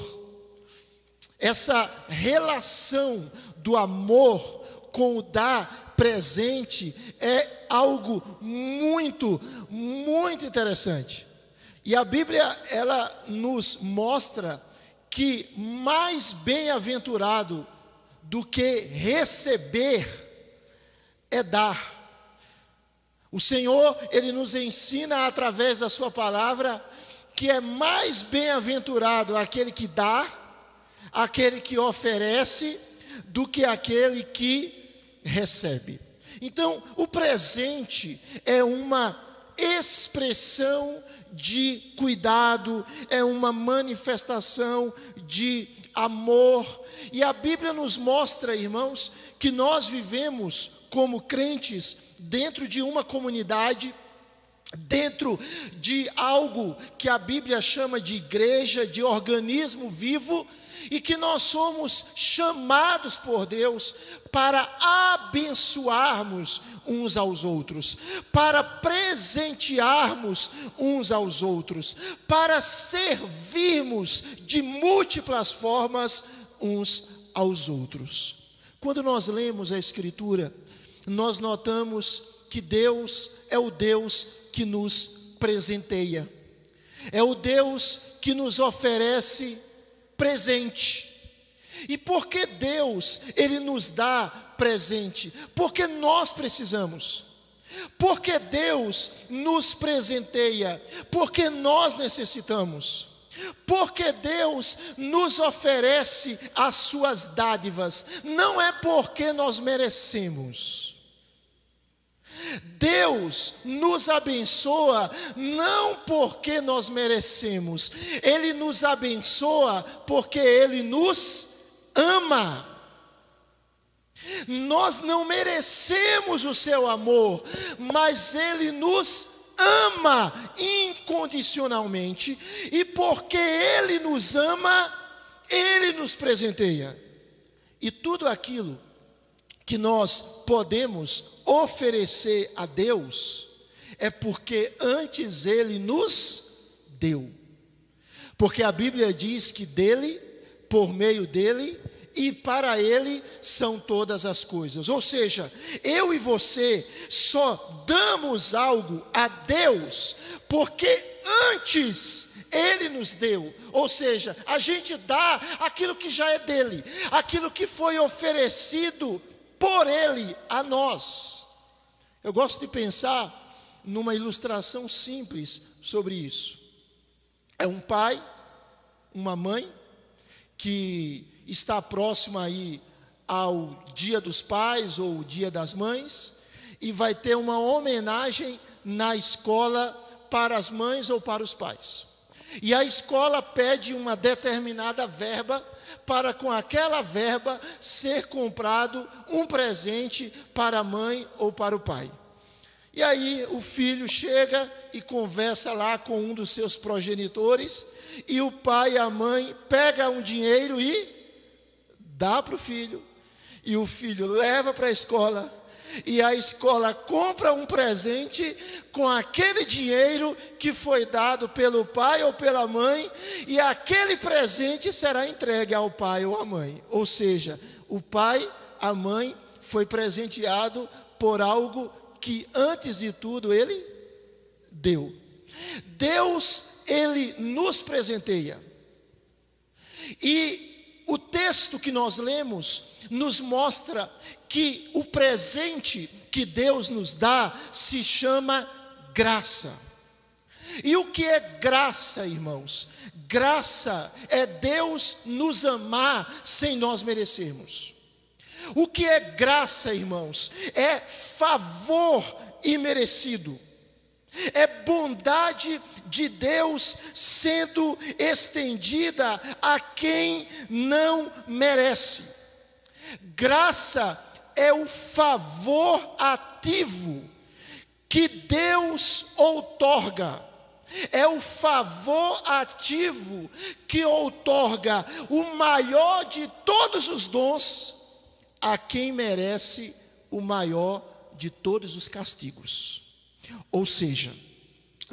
Essa relação do amor com o dar presente é algo muito, muito interessante. E a Bíblia, ela nos mostra que mais bem-aventurado do que receber é dar. O Senhor, Ele nos ensina através da sua palavra que é mais bem-aventurado aquele que dá, aquele que oferece, do que aquele que recebe. Então, o presente é uma expressão de cuidado, é uma manifestação de amor. E a Bíblia nos mostra, irmãos, que nós vivemos como crentes dentro de uma comunidade, dentro de algo que a Bíblia chama de igreja, de organismo vivo, e que nós somos chamados por Deus para abençoarmos uns aos outros, para presentearmos uns aos outros, para servirmos de múltiplas formas uns aos outros. Quando nós lemos a Escritura, nós notamos que Deus é o Deus que nos presenteia, é o Deus que nos oferece presente. E por que Deus, Ele nos dá presente? Porque nós precisamos. Porque Deus nos presenteia? Porque nós necessitamos. Porque Deus nos oferece as suas dádivas, não é porque nós merecemos. Deus nos abençoa não porque nós merecemos, Ele nos abençoa porque Ele nos ama. Nós não merecemos o seu amor, mas Ele nos ama incondicionalmente, e porque Ele nos ama, Ele nos presenteia. E tudo aquilo que nós podemos oferecer a Deus é porque antes Ele nos deu. Porque a Bíblia diz que dele, por meio dele e para Ele são todas as coisas. Ou seja, eu e você só damos algo a Deus porque antes Ele nos deu. Ou seja, a gente dá aquilo que já é dele, aquilo que foi oferecido por Ele a nós. Eu gosto de pensar numa ilustração simples sobre isso. É um pai, uma mãe, que está próximo aí ao Dia dos Pais ou o Dia das Mães, e vai ter uma homenagem na escola para as mães ou para os pais. E a escola pede uma determinada verba para com aquela verba ser comprado um presente para a mãe ou para o pai. E aí o filho chega e conversa lá com um dos seus progenitores, e o pai e a mãe pegam um dinheiro e dá para o filho, e o filho leva para a escola, e a escola compra um presente com aquele dinheiro que foi dado pelo pai ou pela mãe, e aquele presente será entregue ao pai ou à mãe. Ou seja, o pai, a mãe, foi presenteado por algo que antes de tudo Ele deu. Deus, Ele nos presenteia. E o texto que nós lemos nos mostra que o presente que Deus nos dá se chama graça. E o que é graça, irmãos? Graça é Deus nos amar sem nós merecermos. O que é graça, irmãos? É favor imerecido. É bondade de Deus sendo estendida a quem não merece. Graça é o favor ativo que Deus outorga. É o favor ativo que outorga o maior de todos os dons a quem merece o maior de todos os castigos. Ou seja,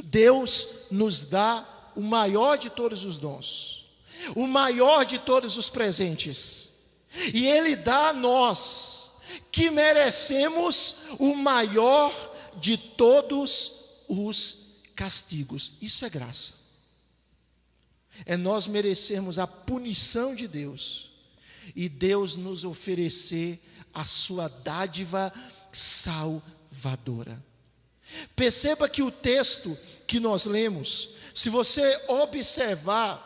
Deus nos dá o maior de todos os dons, o maior de todos os presentes, e Ele dá a nós, que merecemos o maior de todos os castigos. Isso é graça. É nós merecermos a punição de Deus e Deus nos oferecer a sua dádiva salvadora. Perceba que o texto que nós lemos, se você observar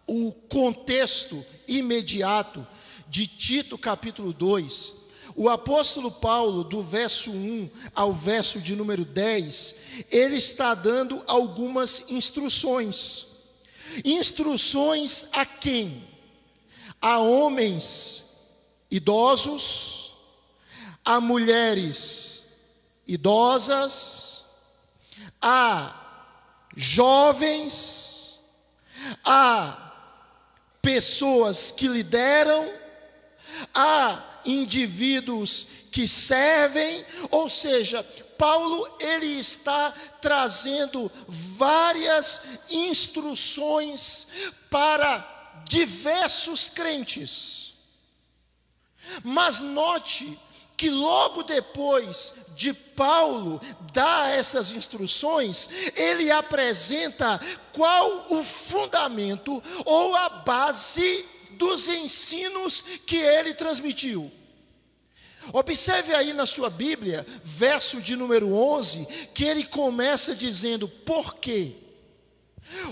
o contexto imediato de Tito capítulo 2, o apóstolo Paulo, do verso 1 ao verso de número 10, ele está dando algumas instruções. Instruções a quem? A homens idosos, a mulheres idosas, a jovens, a pessoas que lideram, a indivíduos que servem. Ou seja, Paulo ele está trazendo várias instruções para diversos crentes. Mas note que logo depois de Paulo dar essas instruções, ele apresenta qual o fundamento ou a base dos ensinos que ele transmitiu. Observe aí na sua Bíblia, verso de número 11, que ele começa dizendo por quê.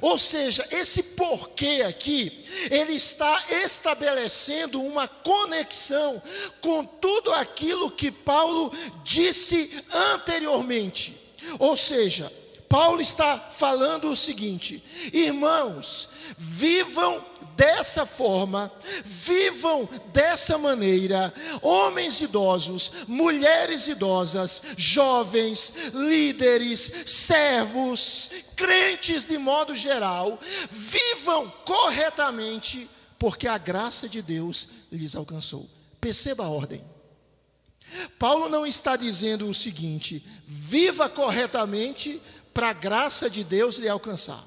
Ou seja, esse porquê aqui, ele está estabelecendo uma conexão com tudo aquilo que Paulo disse anteriormente. Ou seja, Paulo está falando o seguinte: irmãos, vivam dessa forma, vivam dessa maneira, homens idosos, mulheres idosas, jovens, líderes, servos, crentes de modo geral, vivam corretamente, porque a graça de Deus lhes alcançou. Perceba a ordem. Paulo não está dizendo o seguinte: viva corretamente para a graça de Deus lhe alcançar.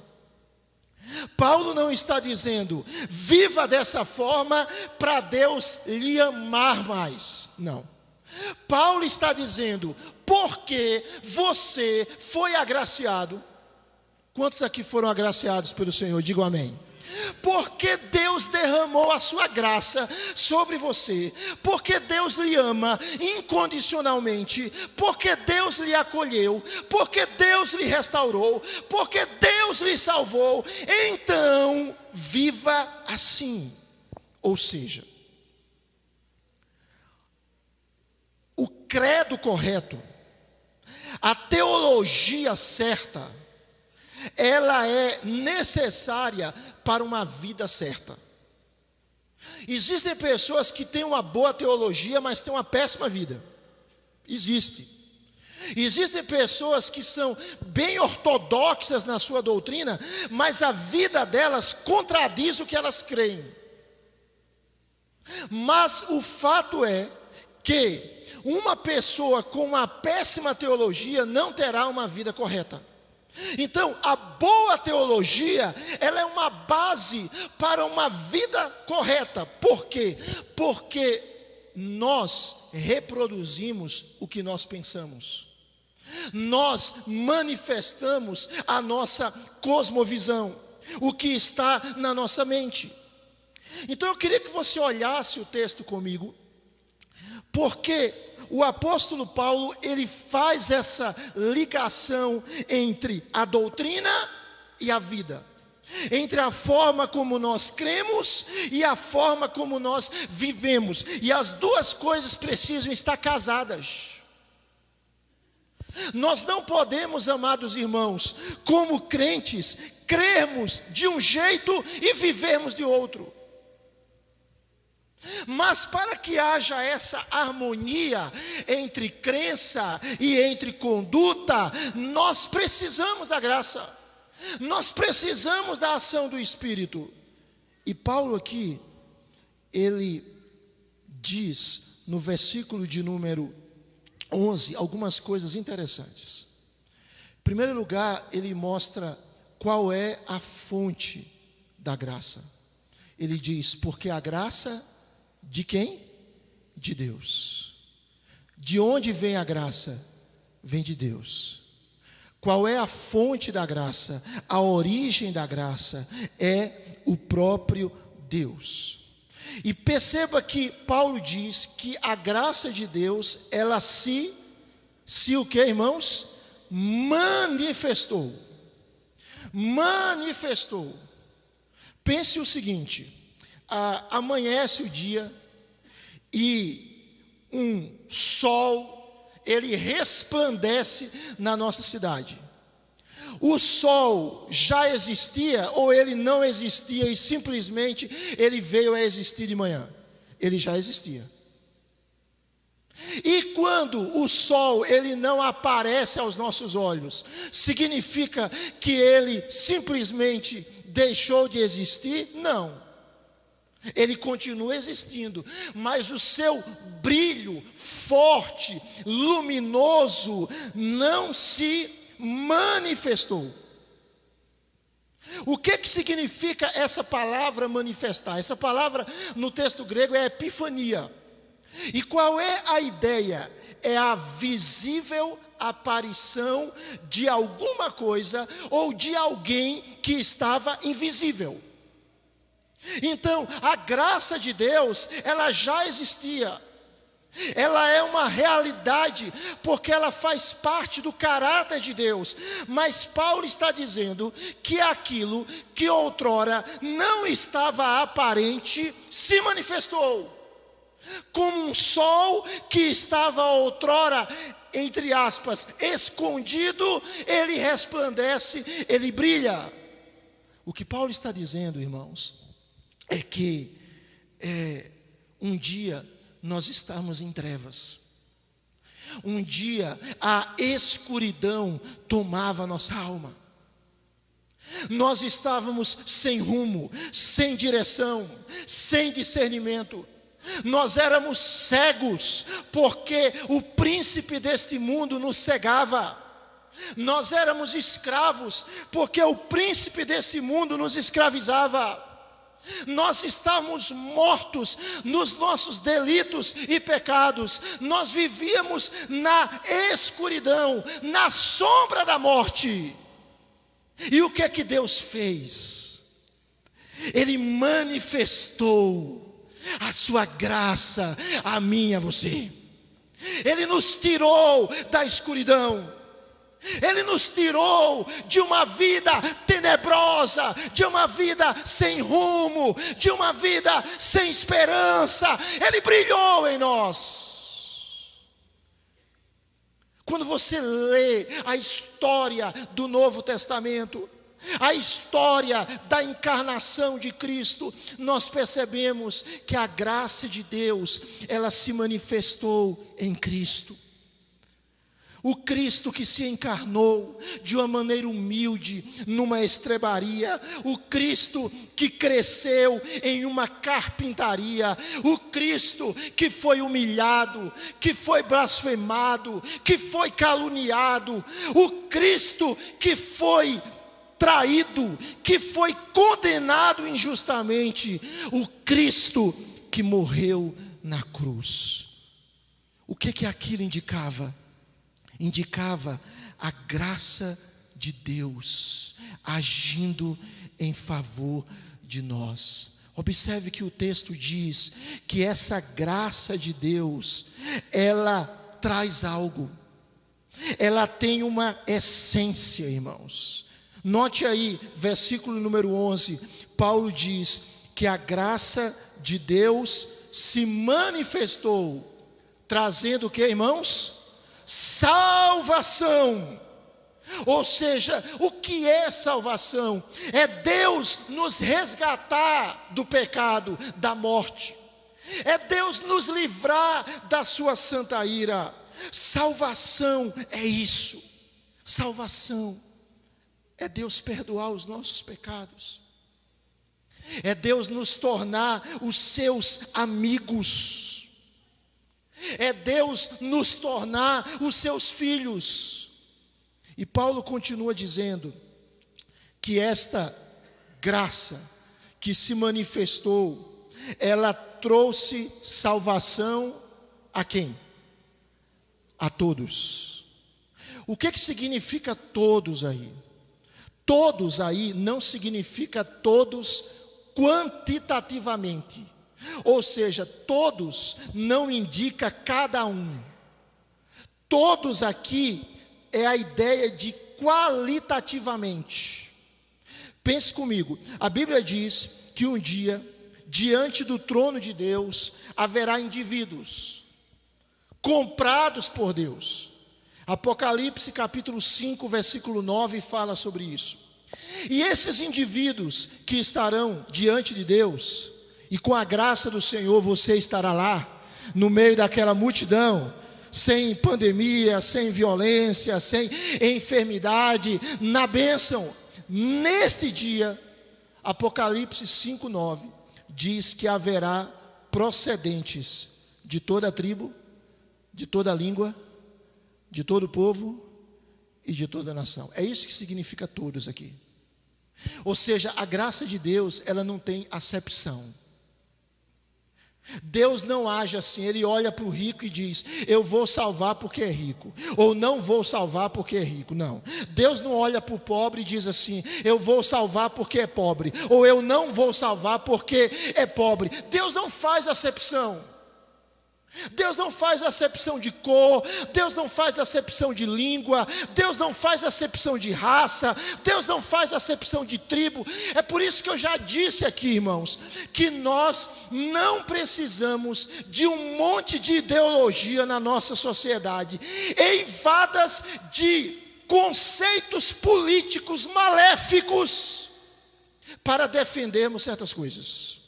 Paulo não está dizendo, viva dessa forma para Deus lhe amar mais. Não. Paulo está dizendo, porque você foi agraciado. Quantos aqui foram agraciados pelo Senhor? Digam amém. Porque Deus derramou a sua graça sobre você, porque Deus lhe ama incondicionalmente, porque Deus lhe acolheu, porque Deus lhe restaurou, porque Deus lhe salvou, então viva assim. Ou seja, o credo correto, a teologia certa, ela é necessária para uma vida certa. Existem pessoas que têm uma boa teologia, mas têm uma péssima vida. Existe. Existem pessoas que são bem ortodoxas na sua doutrina, mas a vida delas contradiz o que elas creem. Mas o fato é que uma pessoa com uma péssima teologia não terá uma vida correta. Então, a boa teologia, ela é uma base para uma vida correta. Por quê? Porque nós reproduzimos o que nós pensamos. Nós manifestamos a nossa cosmovisão, o que está na nossa mente. Então, eu queria que você olhasse o texto comigo, porque o apóstolo Paulo, ele faz essa ligação entre a doutrina e a vida, entre a forma como nós cremos e a forma como nós vivemos, e as duas coisas precisam estar casadas. Nós não podemos, amados irmãos, como crentes, crermos de um jeito e vivermos de outro. Mas para que haja essa harmonia entre crença e entre conduta, nós precisamos da graça. Nós precisamos da ação do Espírito. E Paulo aqui, ele diz no versículo de número 11 algumas coisas interessantes. Em primeiro lugar, ele mostra qual é a fonte da graça. Ele diz: porque a graça de quem? De Deus. De onde vem a graça? Vem de Deus. Qual é a fonte da graça? A origem da graça é o próprio Deus. E perceba que Paulo diz que a graça de Deus, ela se o que, irmãos? Manifestou. Manifestou. Pense o seguinte: amanhece o dia e um sol, ele resplandece na nossa cidade. O sol já existia ou ele não existia e simplesmente ele veio a existir de manhã? Ele já existia. E quando o sol ele não aparece aos nossos olhos, significa que ele simplesmente deixou de existir? Não. Ele continua existindo, mas o seu brilho forte, luminoso, não se manifestou. O que significa essa palavra manifestar? Essa palavra no texto grego é epifania. E qual é a ideia? É a visível aparição de alguma coisa ou de alguém que estava invisível. Então, a graça de Deus, ela já existia. Ela é uma realidade, porque ela faz parte do caráter de Deus. Mas Paulo está dizendo que aquilo que outrora não estava aparente, se manifestou. Como um sol que estava outrora, entre aspas, escondido, ele resplandece, ele brilha. O que Paulo está dizendo, irmãos, é que um dia nós estávamos em trevas. Um dia a escuridão tomava a nossa alma. Nós estávamos sem rumo, sem direção, sem discernimento. Nós éramos cegos, porque o príncipe deste mundo nos cegava. Nós éramos escravos, porque o príncipe desse mundo nos escravizava. Nós estávamos mortos nos nossos delitos e pecados. Nós vivíamos na escuridão, na sombra da morte. E o que é que Deus fez? Ele manifestou a sua graça a mim e a você. Ele nos tirou da escuridão. Ele nos tirou de uma vida tenebrosa, de uma vida sem rumo, de uma vida sem esperança. Ele brilhou em nós. Quando você lê a história do Novo Testamento, a história da encarnação de Cristo, nós percebemos que a graça de Deus, ela se manifestou em Cristo. O Cristo que se encarnou de uma maneira humilde, numa estrebaria. O Cristo que cresceu em uma carpintaria. O Cristo que foi humilhado, que foi blasfemado, que foi caluniado. O Cristo que foi traído, que foi condenado injustamente. O Cristo que morreu na cruz. O que aquilo indicava? Indicava a graça de Deus agindo em favor de nós. Observe que o texto diz que essa graça de Deus, ela traz algo, ela tem uma essência, irmãos. Note aí, versículo número 11, Paulo diz que a graça de Deus se manifestou, trazendo o que, irmãos? Salvação. Ou seja, o que é salvação? É Deus nos resgatar do pecado, da morte. é Deus nos livrar da sua santa ira. Salvação é isso. Salvação é Deus perdoar os nossos pecados, é Deus nos tornar os seus amigos, é Deus nos tornar os seus filhos. E Paulo continua dizendo que esta graça que se manifestou, ela trouxe salvação a quem? A todos. O que significa todos aí? Todos aí não significa todos quantitativamente. Ou seja, todos não indica cada um. Todos aqui é a ideia de qualitativamente. Pense comigo, a Bíblia diz que um dia, diante do trono de Deus, haverá indivíduos comprados por Deus. Apocalipse capítulo 5, versículo 9 fala sobre isso. E esses indivíduos que estarão diante de Deus, e com a graça do Senhor você estará lá, no meio daquela multidão, sem pandemia, sem violência, sem enfermidade, na bênção. Neste dia, Apocalipse 5, 9, diz que haverá procedentes de toda a tribo, de toda a língua, de todo o povo e de toda a nação. É isso que significa todos aqui. Ou seja, a graça de Deus, ela não tem acepção. Deus não age assim, Ele olha para o rico e diz, eu vou salvar porque é rico, ou não vou salvar porque é rico. Não, Deus não olha para o pobre e diz assim, eu vou salvar porque é pobre, ou eu não vou salvar porque é pobre. Deus não faz acepção. Deus não faz acepção de cor, Deus não faz acepção de língua, Deus não faz acepção de raça, Deus não faz acepção de tribo. É por isso que eu já disse aqui, irmãos, que nós não precisamos de um monte de ideologia na nossa sociedade, eivadas de conceitos políticos maléficos, para defendermos certas coisas.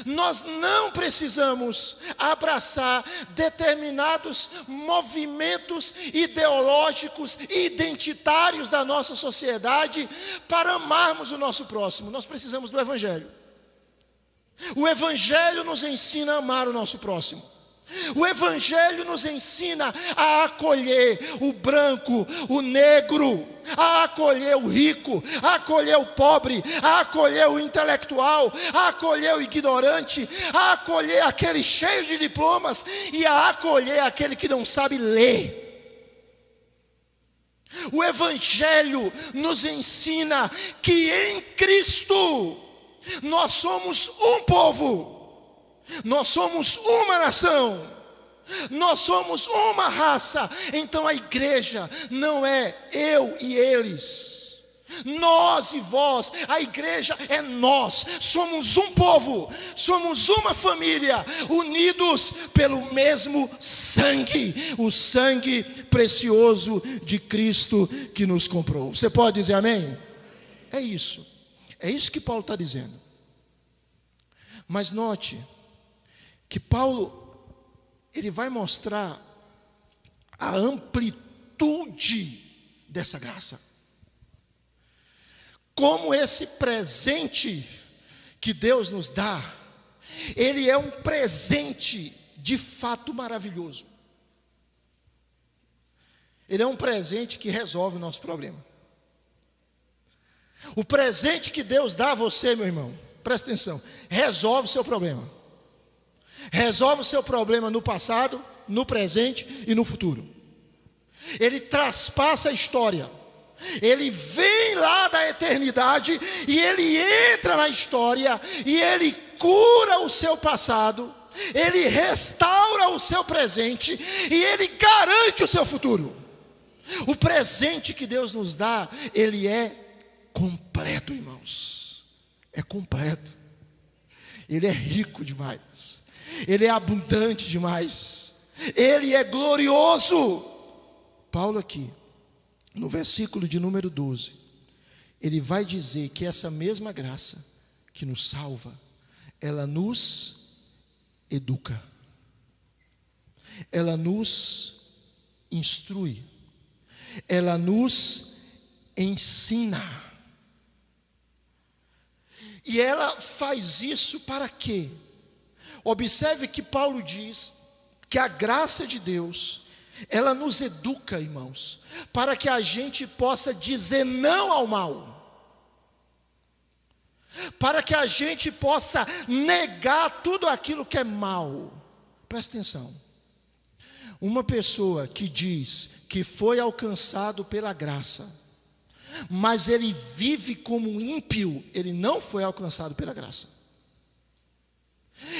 Nós não precisamos abraçar determinados movimentos ideológicos e identitários da nossa sociedade para amarmos o nosso próximo. Nós precisamos do Evangelho. O Evangelho nos ensina a amar o nosso próximo. O Evangelho nos ensina a acolher o branco, o negro, a acolher o rico, a acolher o pobre, a acolher o intelectual, a acolher o ignorante, a acolher aquele cheio de diplomas e a acolher aquele que não sabe ler. O Evangelho nos ensina que em Cristo nós somos um povo. Nós somos uma nação, nós somos uma raça. Então a igreja não é eu e eles, nós e vós. A igreja é nós, somos um povo, somos uma família, unidos pelo mesmo sangue, o sangue precioso de Cristo que nos comprou. Você pode dizer amém? É isso que Paulo está dizendo. Mas note que Paulo, ele vai mostrar a amplitude dessa graça. Como esse presente que Deus nos dá, ele é um presente de fato maravilhoso. Ele é um presente que resolve o nosso problema. O presente que Deus dá a você, meu irmão, presta atenção, resolve o seu problema. Resolve o seu problema no passado, no presente e no futuro. Ele traspassa a história. Ele vem lá da eternidade e ele entra na história e ele cura o seu passado, ele restaura o seu presente e ele garante o seu futuro. O presente que Deus nos dá, ele é completo, irmãos. É completo. Ele é rico demais. Ele é abundante demais. Ele é glorioso. Paulo aqui, no versículo de número 12, ele vai dizer que essa mesma graça que nos salva, ela nos educa. Ela nos instrui. Ela nos ensina. E ela faz isso para quê? Observe que Paulo diz que a graça de Deus, ela nos educa, irmãos, para que a gente possa dizer não ao mal. Para que a gente possa negar tudo aquilo que é mal. Presta atenção. Uma pessoa que diz que foi alcançado pela graça, mas ele vive como um ímpio, ele não foi alcançado pela graça.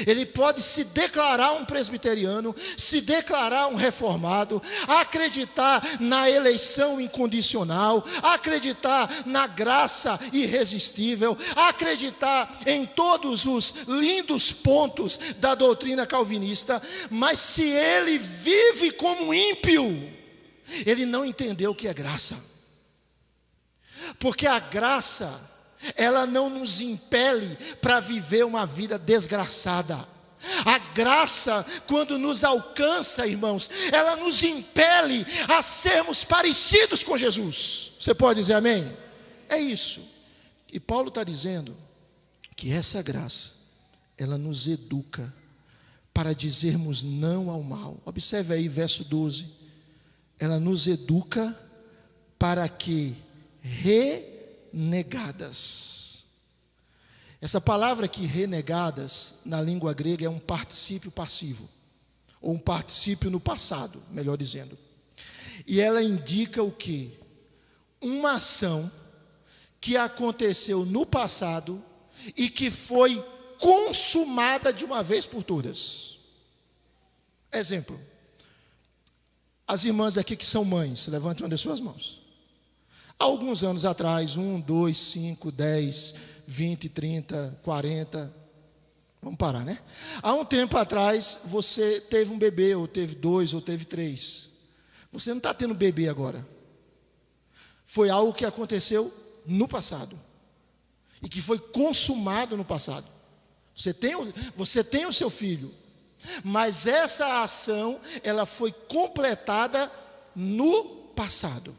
Ele pode se declarar um presbiteriano, se declarar um reformado, acreditar na eleição incondicional, acreditar na graça irresistível, acreditar em todos os lindos pontos da doutrina calvinista, mas se ele vive como ímpio, ele não entendeu o que é graça. Porque a graça, ela não nos impele para viver uma vida desgraçada. A graça, quando nos alcança, irmãos, ela nos impele a sermos parecidos com Jesus. Você pode dizer amém? É isso. E Paulo está dizendo que essa graça, ela nos educa para dizermos não ao mal. Observe aí verso 12. Ela nos educa para que renegadas. Essa palavra aqui, renegadas, na língua grega é um particípio passivo, ou um particípio no passado, melhor dizendo. E ela indica o quê? Uma ação que aconteceu no passado e que foi consumada de uma vez por todas. Exemplo. As irmãs aqui que são mães, levantem uma das suas mãos. Há alguns anos atrás, 1, 2, 5, 10, 20, 30, 40, vamos parar, né? Há um tempo atrás, você teve um bebê, ou teve 2, ou teve 3. Você não está tendo bebê agora. Foi algo que aconteceu no passado. E que foi consumado no passado. Você tem o seu filho. Mas essa ação, ela foi completada no passado.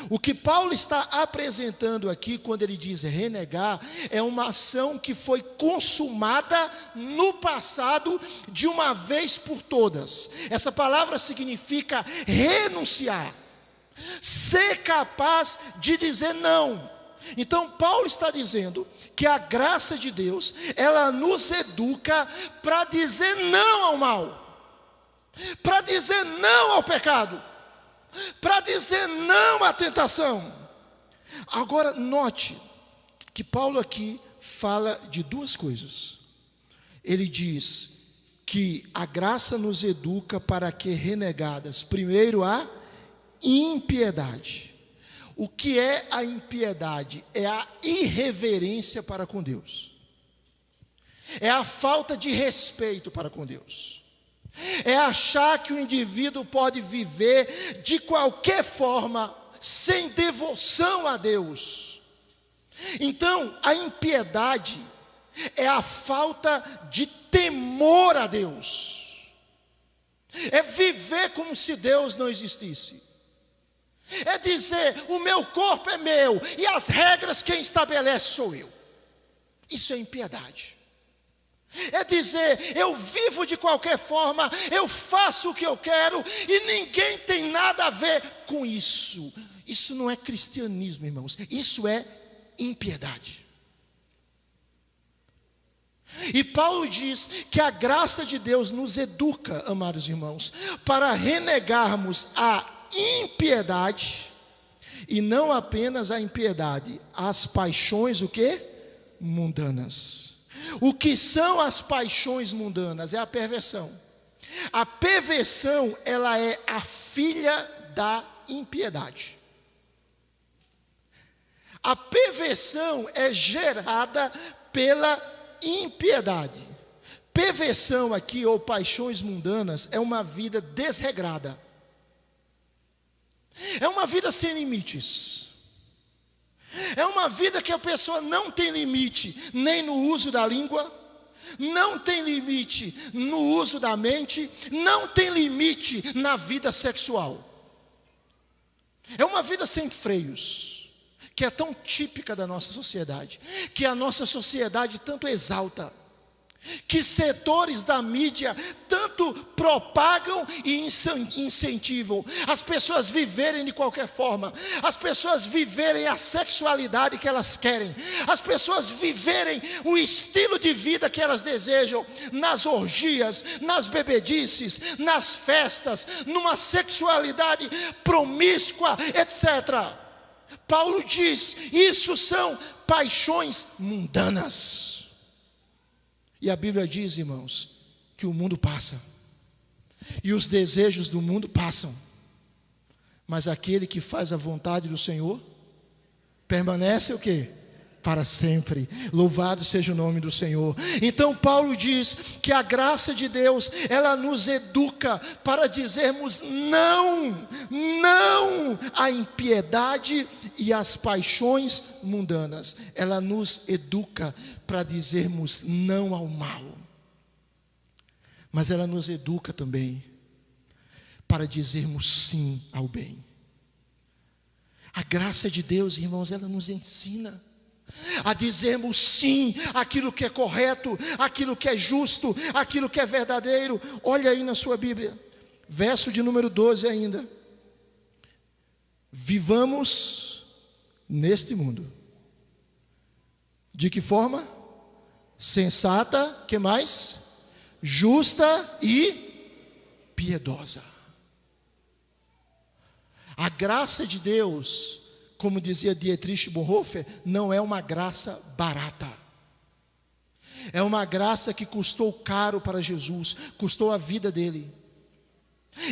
O que Paulo está apresentando aqui, quando ele diz renegar, é uma ação que foi consumada no passado de uma vez por todas. Essa palavra significa renunciar, ser capaz de dizer não. Então Paulo está dizendo que a graça de Deus, ela nos educa para dizer não ao mal, para dizer não ao pecado, para dizer não à tentação. Agora note que Paulo aqui fala de duas coisas. Ele diz que a graça nos educa para que renegadas, primeiro a impiedade. O que é a impiedade? É a irreverência para com Deus. É a falta de respeito para com Deus. É achar que o indivíduo pode viver de qualquer forma, sem devoção a Deus. Então, a impiedade é a falta de temor a Deus. É viver como se Deus não existisse. É dizer, o meu corpo é meu, e as regras quem estabelece sou eu. Isso é impiedade. É dizer, eu vivo de qualquer forma, eu faço o que eu quero, e ninguém tem nada a ver com isso. Isso não é cristianismo, irmãos, isso é impiedade. E Paulo diz que a graça de Deus nos educa, amados irmãos, para renegarmos a impiedade, e não apenas a impiedade, as paixões o quê? Mundanas. O que são as paixões mundanas? É a perversão. A perversão, ela é a filha da impiedade. A perversão é gerada pela impiedade. Perversão aqui, ou paixões mundanas, é uma vida desregrada. É uma vida sem limites. É uma vida que a pessoa não tem limite, nem no uso da língua, não tem limite no uso da mente, não tem limite na vida sexual. É uma vida sem freios, que é tão típica da nossa sociedade, que a nossa sociedade tanto exalta, que setores da mídia tanto propagam e incentivam as pessoas viverem de qualquer forma, as pessoas viverem a sexualidade que elas querem, as pessoas viverem o estilo de vida que elas desejam, nas orgias, nas bebedices, nas festas, numa sexualidade promíscua, etc. Paulo diz: isso são paixões mundanas. E a Bíblia diz, irmãos, que o mundo passa, e os desejos do mundo passam, mas aquele que faz a vontade do Senhor, permanece o quê? Para sempre. Louvado seja o nome do Senhor. Então Paulo diz que a graça de Deus, ela nos educa para dizermos não à impiedade e às paixões mundanas. Ela nos educa para dizermos não ao mal. Mas ela nos educa também para dizermos sim ao bem. A graça de Deus, irmãos, ela nos ensina a dizermos sim àquilo que é correto, àquilo que é justo, àquilo que é verdadeiro. Olha aí na sua Bíblia, verso de número 12 ainda. Vivamos neste mundo. De que forma? Sensata, que mais? Justa e piedosa. A graça de Deus, como dizia Dietrich Bonhoeffer, não é uma graça barata. É uma graça que custou caro para Jesus, custou a vida dele.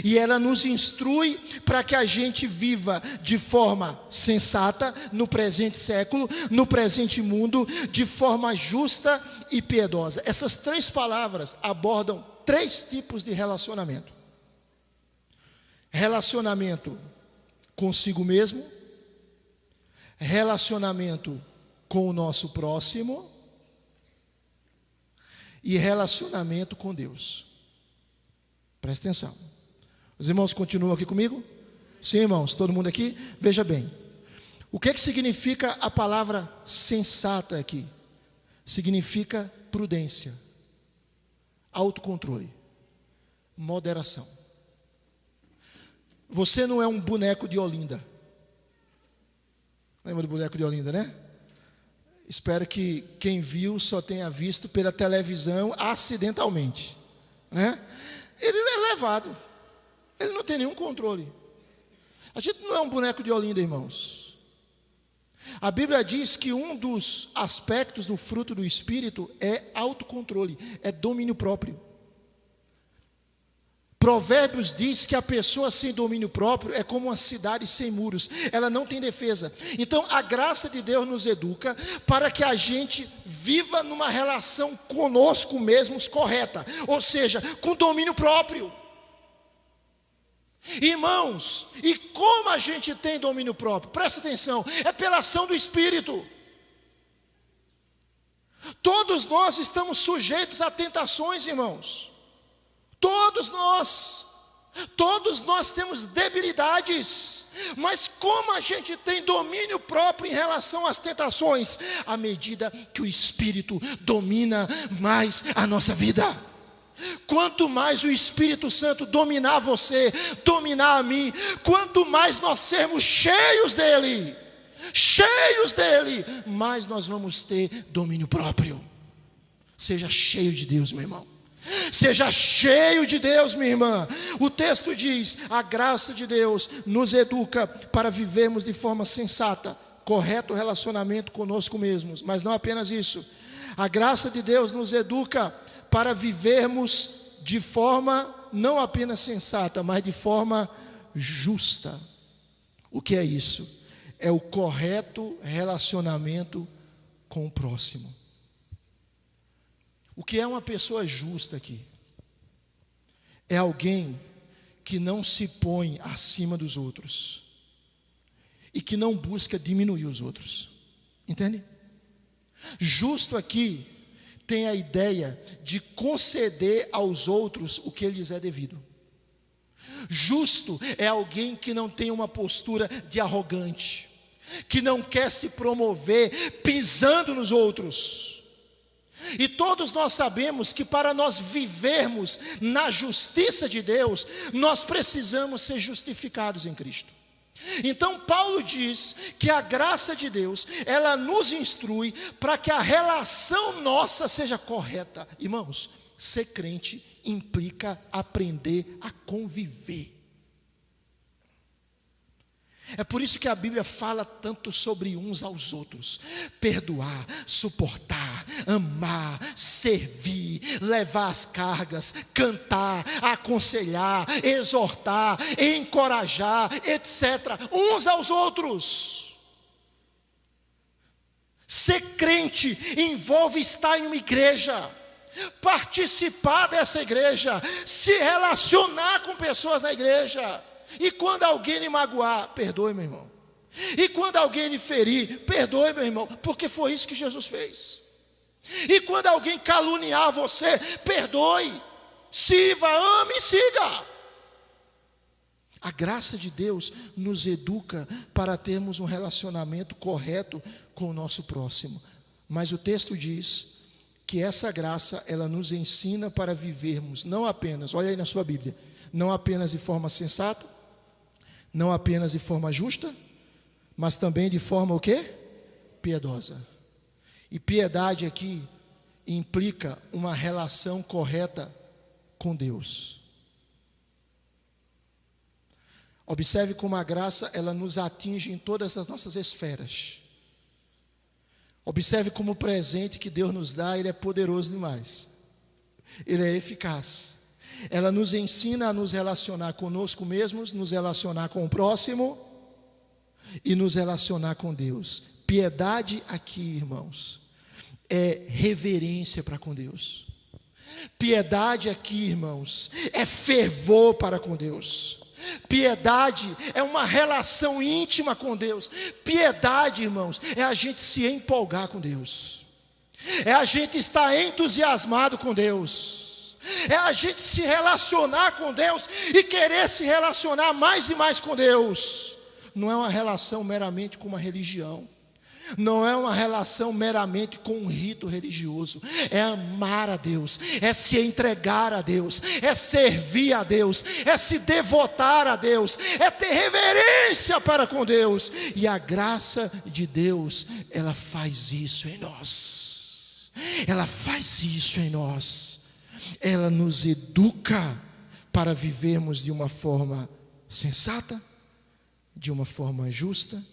E ela nos instrui para que a gente viva de forma sensata no presente século, no presente mundo, de forma justa e piedosa. Essas três palavras abordam três tipos de relacionamento: relacionamento consigo mesmo, relacionamento com o nosso próximo e relacionamento com Deus. Presta atenção. Os irmãos continuam aqui comigo? Sim, irmãos, todo mundo aqui? Veja bem, o que significa a palavra sensata aqui? Significa prudência, autocontrole, moderação. Você não é um boneco de Olinda. Lembra do boneco de Olinda, né? Espero que quem viu só tenha visto pela televisão acidentalmente, né? Ele é levado. Ele não tem nenhum controle. A gente não é um boneco de Olinda, irmãos. A Bíblia diz que um dos aspectos do fruto do Espírito é autocontrole, é domínio próprio. Provérbios diz que a pessoa sem domínio próprio é como uma cidade sem muros, ela não tem defesa. Então a graça de Deus nos educa para que a gente viva numa relação conosco mesmos correta, ou seja, com domínio próprio. Irmãos, e como a gente tem domínio próprio? Presta atenção, é pela ação do Espírito. Todos nós estamos sujeitos a tentações, irmãos. Todos nós temos debilidades, mas como a gente tem domínio próprio em relação às tentações? À medida que o Espírito domina mais a nossa vida. Quanto mais o Espírito Santo dominar você, dominar a mim, quanto mais nós sermos cheios dele, mais nós vamos ter domínio próprio. Seja cheio de Deus, meu irmão. Seja cheio de Deus, minha irmã. O texto diz: a graça de Deus nos educa para vivermos de forma sensata, correto relacionamento conosco mesmos. Mas não apenas isso. A graça de Deus nos educa para vivermos de forma não apenas sensata, mas de forma justa. O que é isso? É o correto relacionamento com o próximo. O que é uma pessoa justa aqui? É alguém que não se põe acima dos outros e que não busca diminuir os outros. Entende? Justo aqui tem a ideia de conceder aos outros o que lhes é devido. Justo é alguém que não tem uma postura de arrogante, que não quer se promover pisando nos outros. E todos nós sabemos que para nós vivermos na justiça de Deus, nós precisamos ser justificados em Cristo. Então Paulo diz que a graça de Deus, ela nos instrui para que a relação nossa seja correta. Irmãos, ser crente implica aprender a conviver. É por isso que a Bíblia fala tanto sobre uns aos outros: perdoar, suportar, amar, servir, levar as cargas, cantar, aconselhar, exortar, encorajar, etc. Uns aos outros. Ser crente envolve estar em uma igreja, participar dessa igreja, se relacionar com pessoas na igreja. E quando alguém lhe magoar, perdoe, meu irmão. E quando alguém lhe ferir, perdoe, meu irmão, porque foi isso que Jesus fez. E quando alguém caluniar você, perdoe, sirva, ame e siga. A graça de Deus nos educa para termos um relacionamento correto com o nosso próximo. Mas o texto diz que essa graça, ela nos ensina para vivermos não apenas, olha aí na sua Bíblia, não apenas de forma sensata, não apenas de forma justa, mas também de forma o quê? Piedosa. E piedade aqui implica uma relação correta com Deus. Observe como a graça, ela nos atinge em todas as nossas esferas. Observe como o presente que Deus nos dá, ele é poderoso demais. Ele é eficaz. Ela nos ensina a nos relacionar conosco mesmos, nos relacionar com o próximo e nos relacionar com Deus. Piedade aqui, irmãos, é reverência para com Deus. Piedade aqui, irmãos, é fervor para com Deus. Piedade é uma relação íntima com Deus. Piedade, irmãos, é a gente se empolgar com Deus. É a gente estar entusiasmado com Deus. É a gente se relacionar com Deus e querer se relacionar mais e mais com Deus. Não é uma relação meramente com uma religião. Não é uma relação meramente com um rito religioso. É amar a Deus, é se entregar a Deus, é servir a Deus, é se devotar a Deus, é ter reverência para com Deus. E a graça de Deus, ela faz isso em nós. Ela faz isso em nós. Ela nos educa para vivermos de uma forma sensata, de uma forma justa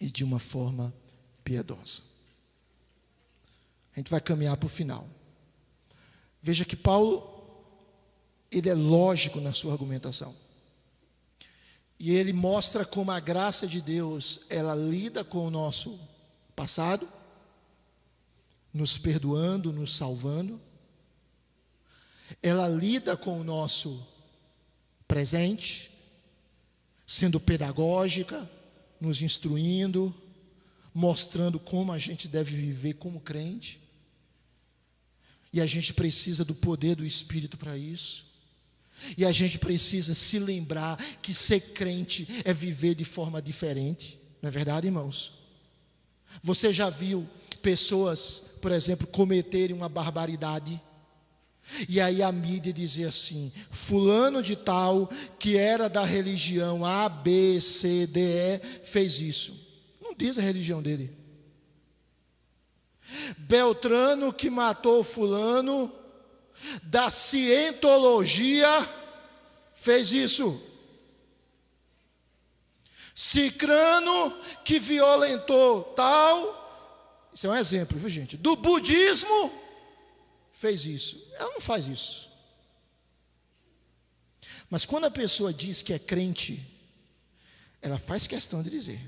e de uma forma piedosa. A gente vai caminhar para o final. Veja que Paulo, ele é lógico na sua argumentação. E ele mostra como a graça de Deus, ela lida com o nosso passado, nos perdoando, nos salvando. Ela lida com o nosso presente, sendo pedagógica, nos instruindo, mostrando como a gente deve viver como crente. E a gente precisa do poder do Espírito para isso. E a gente precisa se lembrar que ser crente é viver de forma diferente. Não é verdade, irmãos? Você já viu pessoas, por exemplo, cometerem uma barbaridade? E aí a mídia dizia assim: fulano de tal, que era da religião A, B, C, D, E, fez isso. Não diz a religião dele. Beltrano, que matou fulano, da cientologia, fez isso. Cicrano, que violentou tal, isso é um exemplo, viu gente? Do budismo, fez isso. Ela não faz isso. Mas quando a pessoa diz que é crente, ela faz questão de dizer.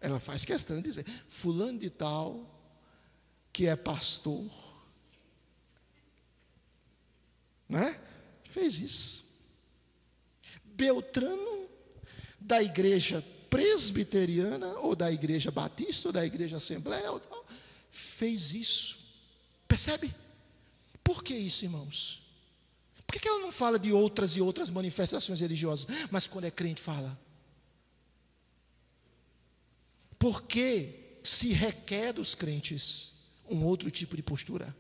Ela faz questão de dizer: fulano de tal, que é pastor, né? Fez isso. Beltrano, da igreja presbiteriana, ou da igreja batista, ou da igreja assembleia, ou tal, fez isso. Percebe? Por que isso, irmãos? Por que ela não fala de outras e outras manifestações religiosas, mas quando é crente fala? Porque se requer dos crentes um outro tipo de postura.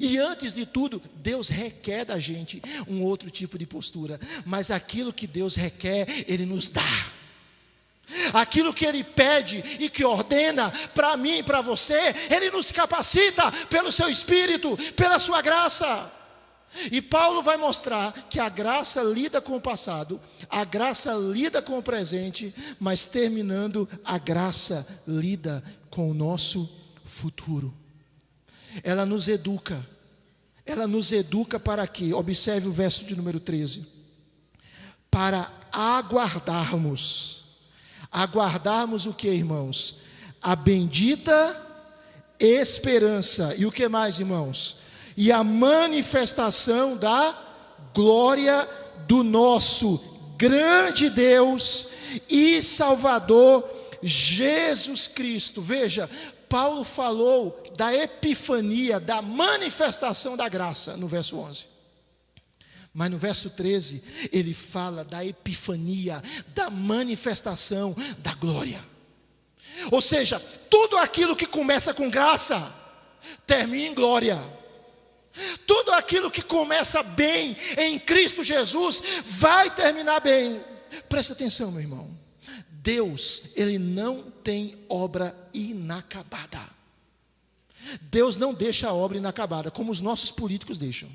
E antes de tudo, Deus requer da gente um outro tipo de postura. Mas aquilo que Deus requer, Ele nos dá. Aquilo que Ele pede e que ordena para mim e para você, Ele nos capacita pelo Seu Espírito, pela Sua graça. E Paulo vai mostrar que a graça lida com o passado, a graça lida com o presente, mas terminando, a graça lida com o nosso futuro. Ela nos educa para quê? Observe o verso de número 13. Para aguardarmos o que, irmãos? A bendita esperança, e o que mais, irmãos? E a manifestação da glória do nosso grande Deus e Salvador Jesus Cristo. Veja, Paulo falou da epifania, da manifestação da graça, no verso 11. Mas no verso 13, ele fala da epifania, da manifestação da glória. Ou seja, tudo aquilo que começa com graça, termina em glória. Tudo aquilo que começa bem em Cristo Jesus, vai terminar bem. Presta atenção, meu irmão. Deus, Ele não tem obra inacabada. Deus não deixa a obra inacabada, como os nossos políticos deixam.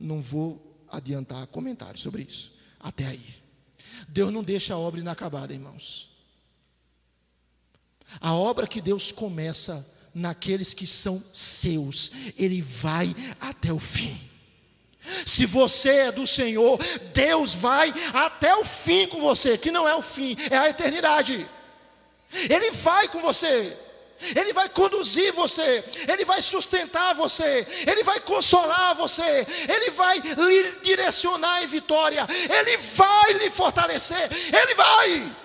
Não vou adiantar comentários sobre isso, até aí. Deus não deixa a obra inacabada, irmãos. A obra que Deus começa naqueles que são seus, Ele vai até o fim. Se você é do Senhor, Deus vai até o fim com você, que não é o fim, é a eternidade. Ele vai com você, Ele vai conduzir você, Ele vai sustentar você, Ele vai consolar você, Ele vai lhe direcionar em vitória, Ele vai lhe fortalecer, Ele vai,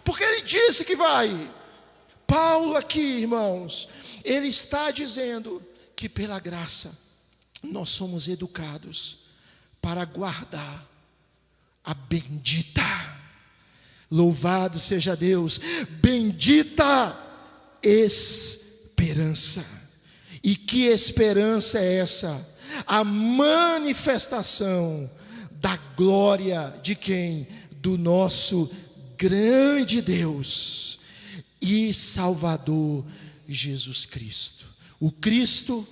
porque Ele disse que vai. Paulo aqui, irmãos, ele está dizendo que pela graça nós somos educados para guardar a bendita, louvado seja Deus, bendita esperança. E que esperança é essa? A manifestação da glória de quem? Do nosso grande Deus e Salvador Jesus Cristo. O Cristo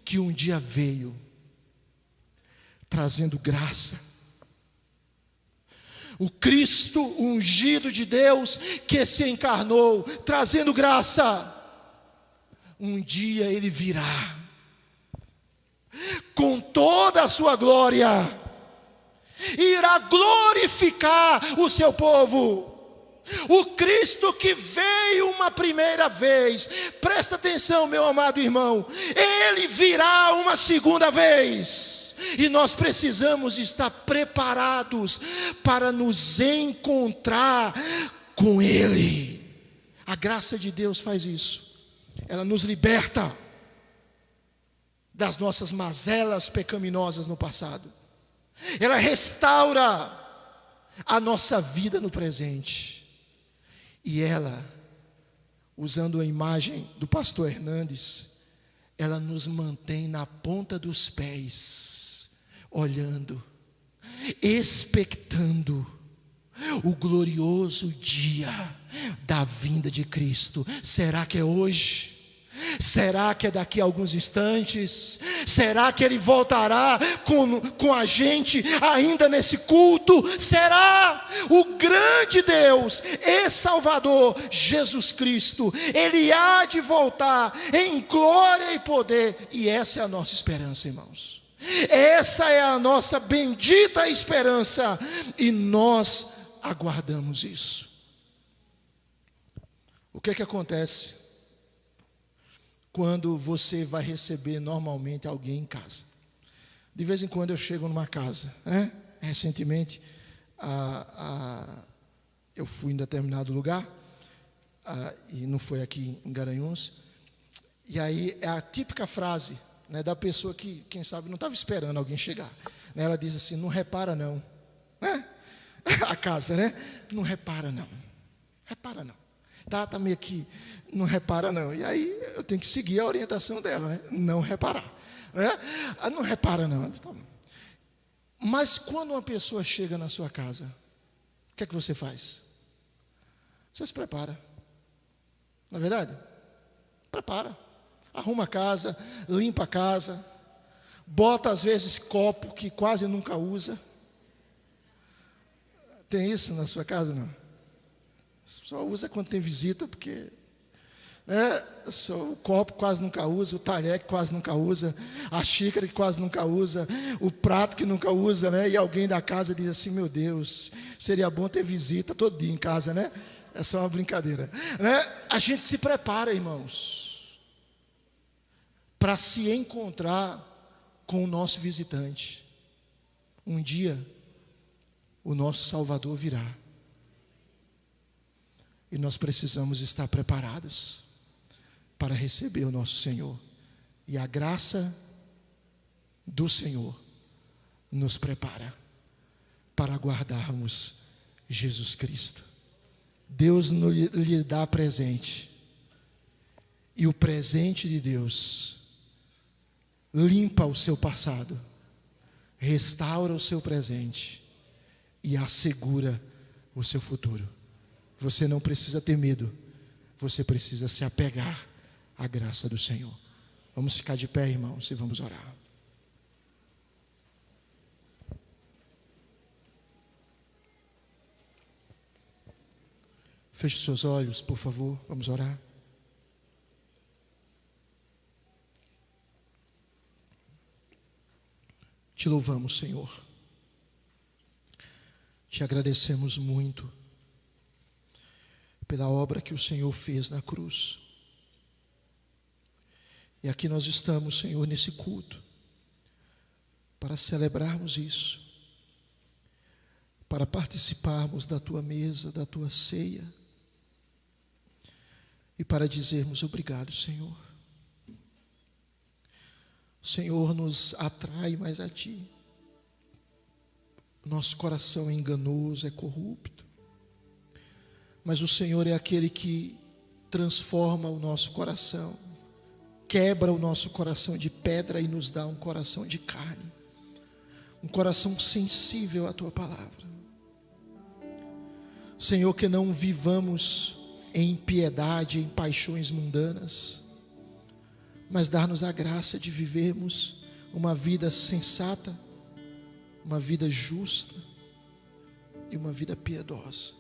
que um dia veio trazendo graça. O Cristo ungido de Deus que se encarnou trazendo graça. Um dia Ele virá com toda a sua glória, irá glorificar o seu povo. O Cristo que veio uma primeira vez, presta atenção, meu amado irmão, Ele virá uma segunda vez, e nós precisamos estar preparados para nos encontrar com Ele. A graça de Deus faz isso, ela nos liberta das nossas mazelas pecaminosas no passado, ela restaura a nossa vida no presente. E ela, usando a imagem do pastor Hernandes, ela nos mantém na ponta dos pés, olhando, expectando o glorioso dia da vinda de Cristo. Será que é hoje? Será que é daqui a alguns instantes? Será que Ele voltará com a gente ainda nesse culto? Será? O grande Deus e Salvador Jesus Cristo, Ele há de voltar em glória e poder. E essa é a nossa esperança, irmãos. Essa é a nossa bendita esperança. E nós aguardamos isso. O que é que acontece quando você vai receber normalmente alguém em casa? De vez em quando eu chego numa casa, né? Recentemente, eu fui em determinado lugar, e não foi aqui em Garanhuns, e aí é a típica frase, né, da pessoa que, quem sabe, não estava esperando alguém chegar. Né, ela diz assim: não repara não. Né? A casa, né? Não repara não. Repara não. Tá meio aqui, não repara não. E aí eu tenho que seguir a orientação dela, né? Não reparar. Né? Não repara não. Mas quando uma pessoa chega na sua casa, o que é que você faz? Você se prepara. Não é verdade? Prepara. Arruma a casa, limpa a casa, bota às vezes copo que quase nunca usa. Tem isso na sua casa, não? Só usa quando tem visita, porque só o copo quase nunca usa, o talher que quase nunca usa, a xícara que quase nunca usa, o prato que nunca usa, né? E alguém da casa diz assim: meu Deus, seria bom ter visita todo dia em casa, né? É só uma brincadeira, né? A gente se prepara, irmãos, para se encontrar com o nosso visitante. Um dia o nosso Salvador virá. E nós precisamos estar preparados para receber o nosso Senhor. E a graça do Senhor nos prepara para aguardarmos Jesus Cristo. Deus lhe dá presente. E o presente de Deus limpa o seu passado, restaura o seu presente e assegura o seu futuro. Você não precisa ter medo, você precisa se apegar à graça do Senhor. Vamos ficar de pé, irmãos, e vamos orar. Feche seus olhos, por favor, vamos orar. Te louvamos, Senhor. Te agradecemos muito pela obra que o Senhor fez na cruz. E aqui nós estamos, Senhor, nesse culto, para celebrarmos isso, para participarmos da Tua mesa, da Tua ceia, e para dizermos obrigado, Senhor. O Senhor nos atrai mais a Ti. Nosso coração é enganoso, é corrupto, mas o Senhor é aquele que transforma o nosso coração, quebra o nosso coração de pedra e nos dá um coração de carne, um coração sensível à Tua palavra. Senhor, que não vivamos em impiedade, em paixões mundanas, mas dar-nos a graça de vivermos uma vida sensata, uma vida justa e uma vida piedosa,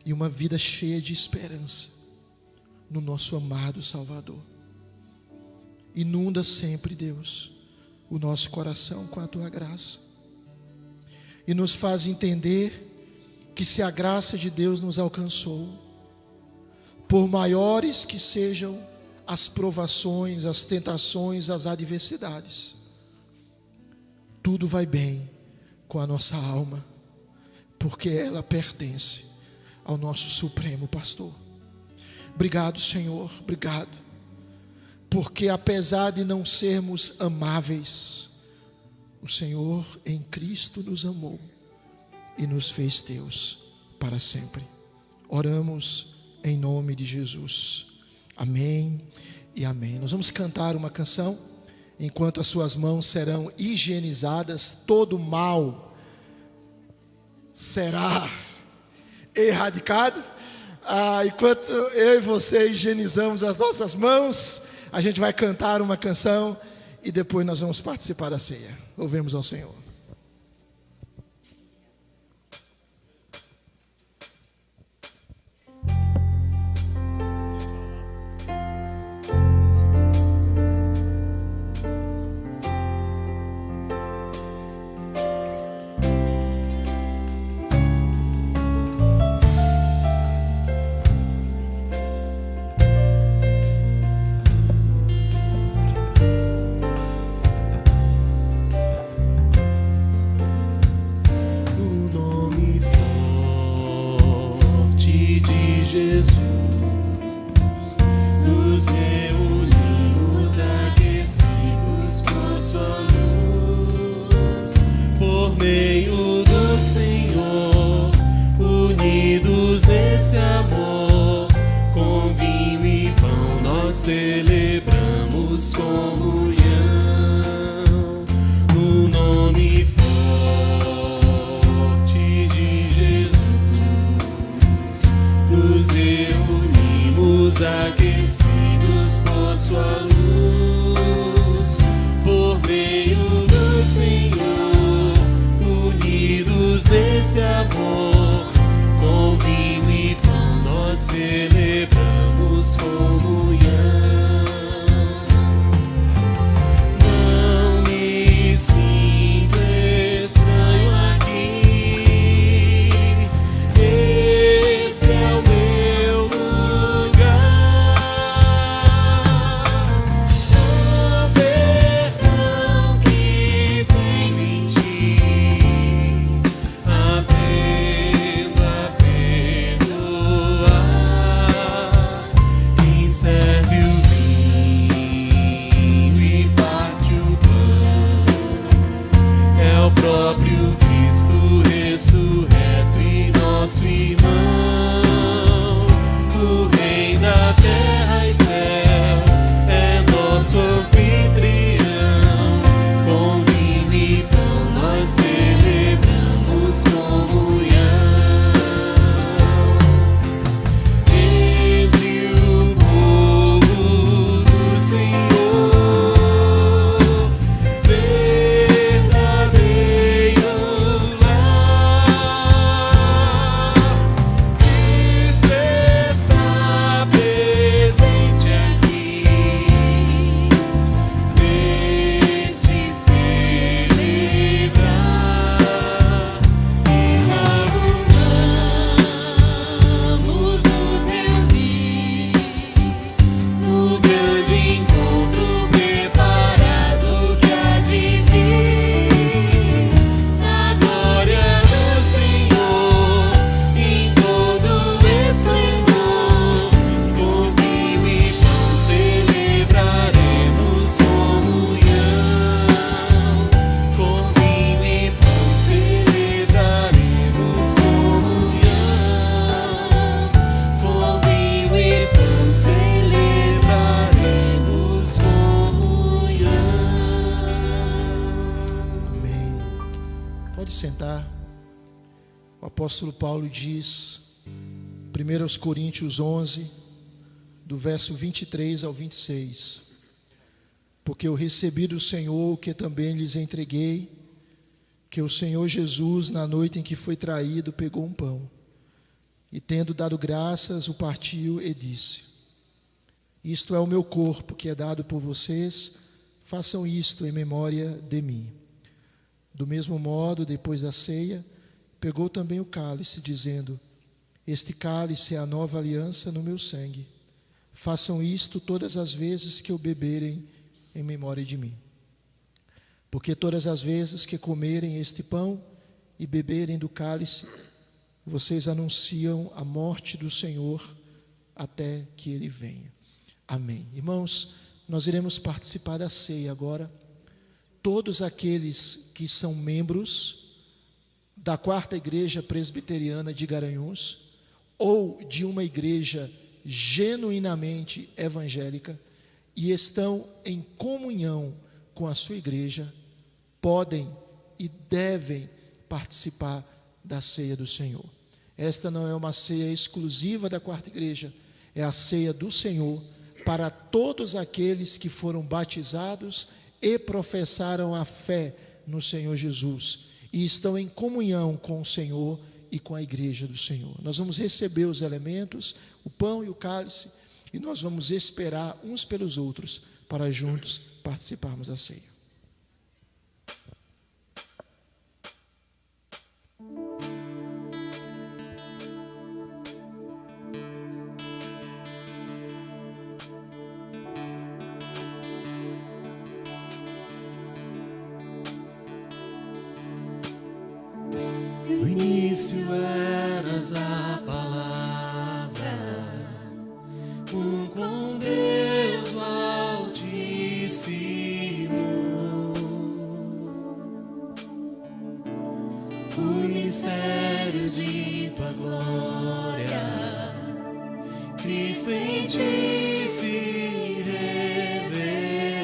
e uma vida cheia de esperança no nosso amado Salvador. Inunda sempre, Deus, o nosso coração com a Tua graça, e nos faz entender que se a graça de Deus nos alcançou, por maiores que sejam as provações, as tentações, as adversidades, tudo vai bem com a nossa alma, porque ela pertence ao nosso Supremo Pastor. Obrigado, Senhor, obrigado, porque apesar de não sermos amáveis, o Senhor em Cristo nos amou e nos fez teus para sempre. Oramos em nome de Jesus. Amém e amém. Nós vamos cantar uma canção, enquanto as suas mãos serão higienizadas, todo mal será erradicado. Enquanto eu e você higienizamos as nossas mãos, a gente vai cantar uma canção e depois nós vamos participar da ceia. Louvemos ao Senhor. celebramos comunhão. No nome forte de Jesus, nos reunimos aquecidos por sua luz, por meio do Senhor, unidos nesse amor, com vinho e pão nós celebramos comunhão. Não me sinto estranho aqui, esse é o meu lugar. O perdão que tenho em ti, aprendo a perdoar. Quem serve o vinho e parte o pão é o próprio Cristo ressurreto e nosso irmão. O Rei da terra e céu é nosso anfitrião. Com vinho e pão nós celebramos comunhão. Entre o povo do Senhor, verdadeiro lar, Cristo está presente aqui, neste celebrar, e logo vamos nos reunir no grande encontro preparado que há de vir, na glória do Senhor, em todo esplendor. Com vinho e pão celebraremos comunhão. Com vinho e pão celebraremos comunhão. Com vinho e pão celebraremos comunhão. Amém. Pode sentar. O apóstolo Paulo diz, 1 Coríntios 11, do verso 23 ao 26: porque eu recebi do Senhor o que também lhes entreguei, que o Senhor Jesus, na noite em que foi traído, pegou um pão, e tendo dado graças, o partiu e disse: isto é o meu corpo, que é dado por vocês, façam isto em memória de mim. Do mesmo modo, depois da ceia, pegou também o cálice, dizendo: este cálice é a nova aliança no meu sangue. Façam isto todas as vezes que o beberem em memória de mim. Porque todas as vezes que comerem este pão e beberem do cálice, vocês anunciam a morte do Senhor até que Ele venha. Amém. Irmãos, nós iremos participar da ceia agora. Todos aqueles que são membros da Quarta Igreja Presbiteriana de Garanhuns, ou de uma igreja genuinamente evangélica, e estão em comunhão com a sua igreja, podem e devem participar da ceia do Senhor. Esta não é uma ceia exclusiva da Quarta Igreja, é a ceia do Senhor para todos aqueles que foram batizados e professaram a fé no Senhor Jesus e estão em comunhão com o Senhor e com a igreja do Senhor. Nós vamos receber os elementos, o pão e o cálice, e nós vamos esperar uns pelos outros para juntos participarmos da ceia. No início eras a palavra, com Deus Altíssimo. O mistério de tua glória, Cristo em ti se revelou.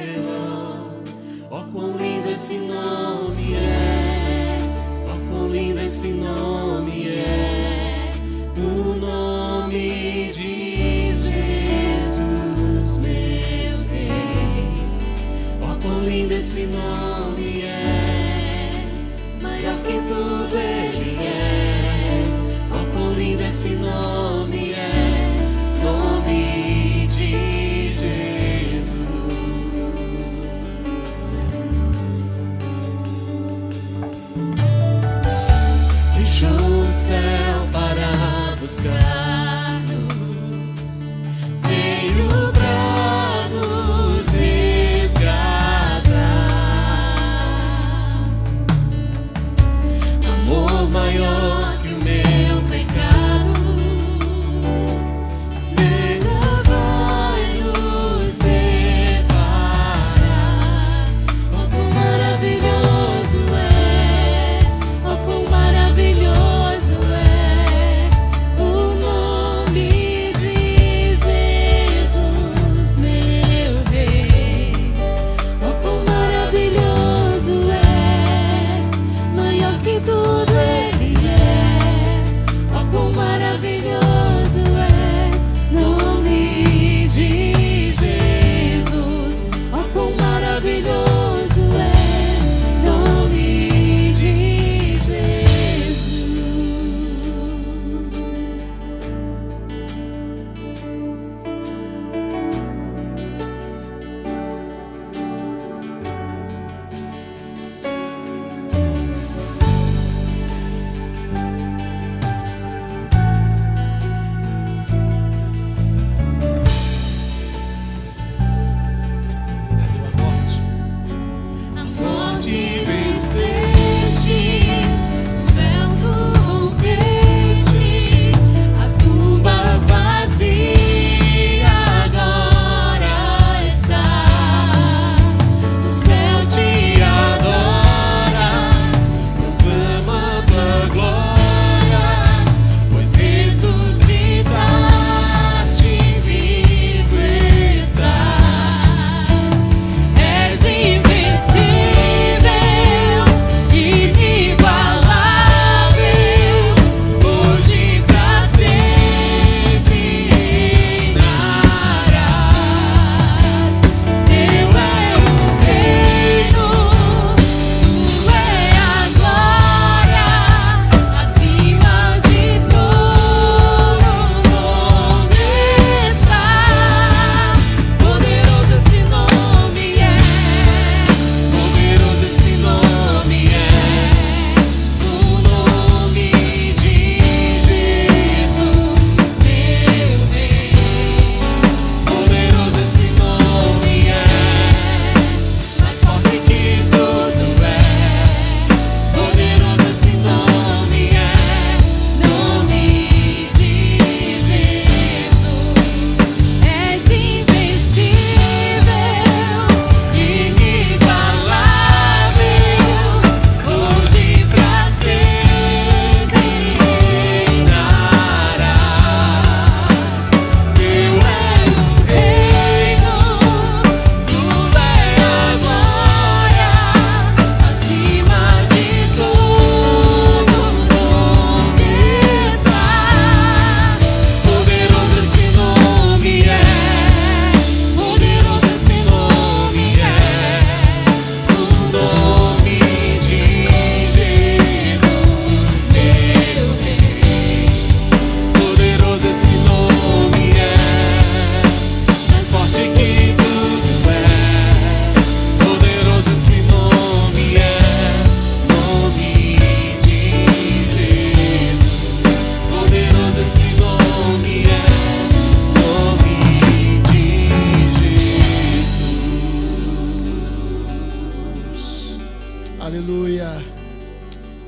Aleluia.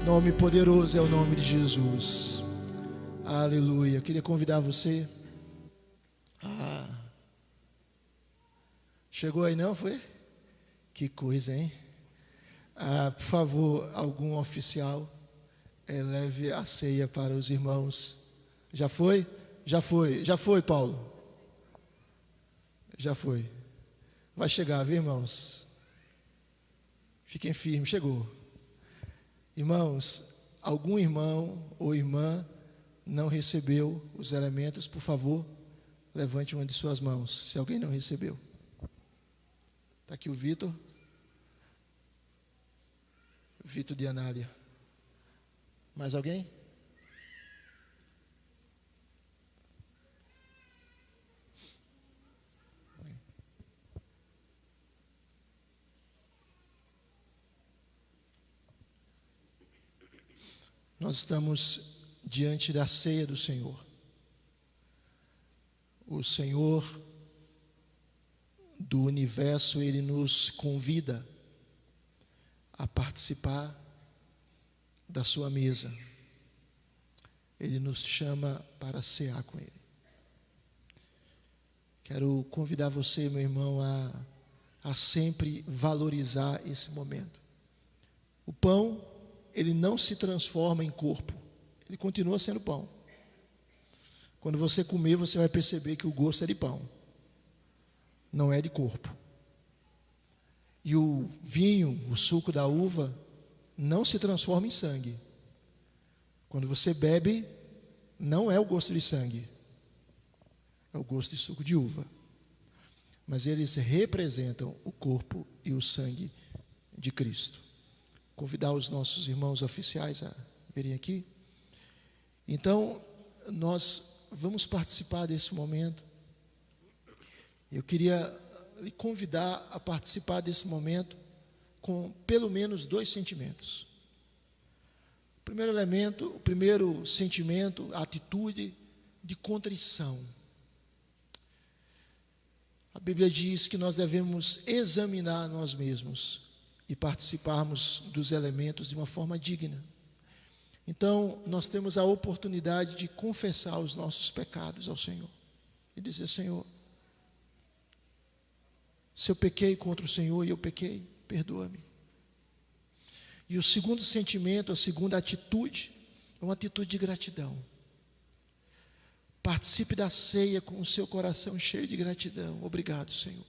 Nome poderoso é o nome de Jesus. Aleluia. Eu queria convidar você. Chegou aí não, foi? Que coisa, hein? Por favor, algum oficial leve a ceia para os irmãos. Já foi? Já foi, Paulo. Já foi. Vai chegar, viu, irmãos? Fiquem firmes, chegou. Irmãos, algum irmão ou irmã não recebeu os elementos, por favor, levante uma de suas mãos, se alguém não recebeu. Está aqui o Vitor de Anália. Mais alguém? Nós estamos diante da ceia do Senhor. O Senhor do universo, Ele nos convida a participar da sua mesa. Ele nos chama para cear com Ele. Quero convidar você, meu irmão, a sempre valorizar esse momento. O pão, ele não se transforma em corpo, ele continua sendo pão. Quando você comer, você vai perceber que o gosto é de pão, não é de corpo. E o vinho, o suco da uva, não se transforma em sangue. Quando você bebe, não é o gosto de sangue, é o gosto de suco de uva. Mas eles representam o corpo e o sangue de Cristo. Convidar os nossos irmãos oficiais a virem aqui. Então, nós vamos participar desse momento. Eu queria lhe convidar a participar desse momento com pelo menos 2 sentimentos. O primeiro elemento, o primeiro sentimento, a atitude de contrição. A Bíblia diz que nós devemos examinar nós mesmos e participarmos dos elementos de uma forma digna. Então, nós temos a oportunidade de confessar os nossos pecados ao Senhor e dizer: Senhor, se eu pequei contra o Senhor e eu pequei, perdoa-me. E o segundo sentimento, a segunda atitude, é uma atitude de gratidão. Participe da ceia com o seu coração cheio de gratidão. Obrigado, Senhor.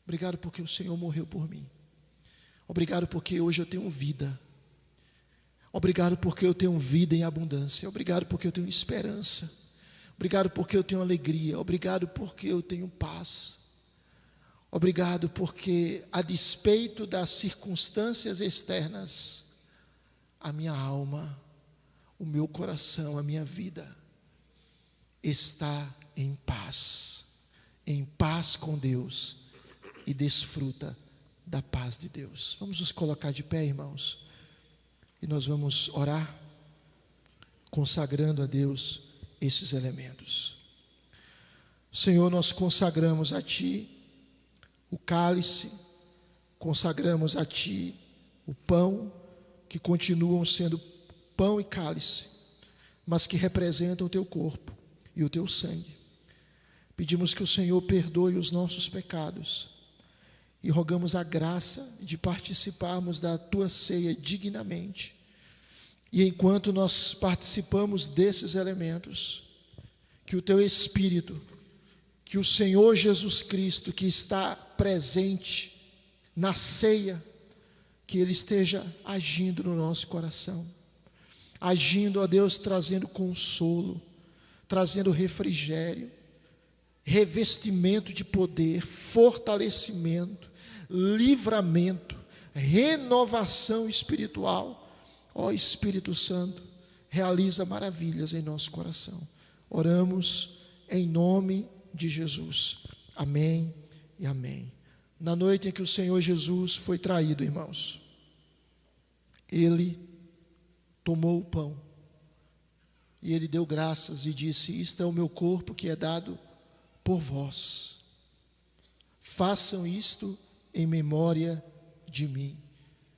Obrigado porque o Senhor morreu por mim. Obrigado porque hoje eu tenho vida. Obrigado porque eu tenho vida em abundância. Obrigado porque eu tenho esperança. Obrigado porque eu tenho alegria. Obrigado porque eu tenho paz. Obrigado porque, a despeito das circunstâncias externas, a minha alma, o meu coração, a minha vida está em paz com Deus, e desfruta da paz de Deus. Vamos nos colocar de pé, irmãos, e nós vamos orar, consagrando a Deus esses elementos. Senhor, nós consagramos a Ti o cálice, consagramos a Ti o pão, que continuam sendo pão e cálice, mas que representam o Teu corpo e o Teu sangue. Pedimos que o Senhor perdoe os nossos pecados e rogamos a graça de participarmos da Tua ceia dignamente. E enquanto nós participamos desses elementos, que o Teu Espírito, que o Senhor Jesus Cristo, que está presente na ceia, que Ele esteja agindo no nosso coração, agindo, ó Deus, trazendo consolo, trazendo refrigério, revestimento de poder, fortalecimento, livramento, renovação espiritual. Ó Espírito Santo, realiza maravilhas em nosso coração. Oramos em nome de Jesus. Amém e amém. Na noite em que o Senhor Jesus foi traído, irmãos, Ele tomou o pão e Ele deu graças e disse: isto é o meu corpo que é dado por vós. Façam isto em memória de mim.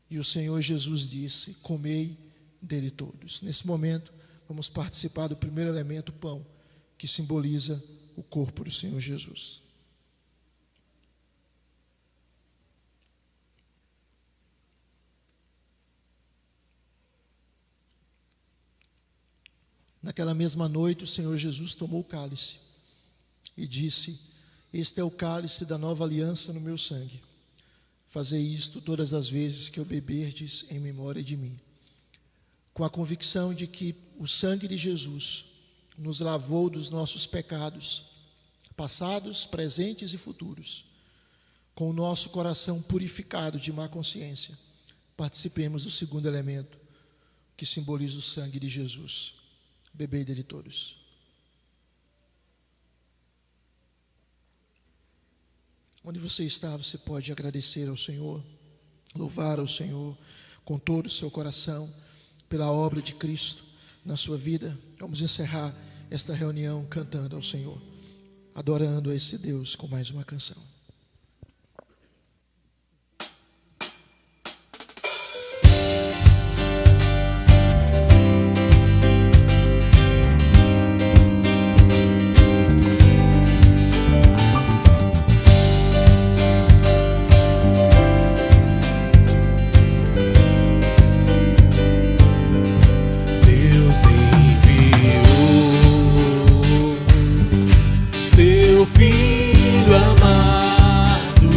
E o Senhor Jesus disse: comei dele todos. Nesse momento, vamos participar do primeiro elemento, o pão, que simboliza o corpo do Senhor Jesus. Naquela mesma noite, o Senhor Jesus tomou o cálice e disse: este é o cálice da nova aliança no meu sangue. Fazei isto todas as vezes que eu beberdes em memória de mim. Com a convicção de que o sangue de Jesus nos lavou dos nossos pecados, passados, presentes e futuros, com o nosso coração purificado de má consciência, participemos do segundo elemento, que simboliza o sangue de Jesus. Bebei dele todos. Onde você está, você pode agradecer ao Senhor, louvar ao Senhor com todo o seu coração pela obra de Cristo na sua vida. Vamos encerrar esta reunião cantando ao Senhor, adorando a esse Deus com mais uma canção. Filho amado,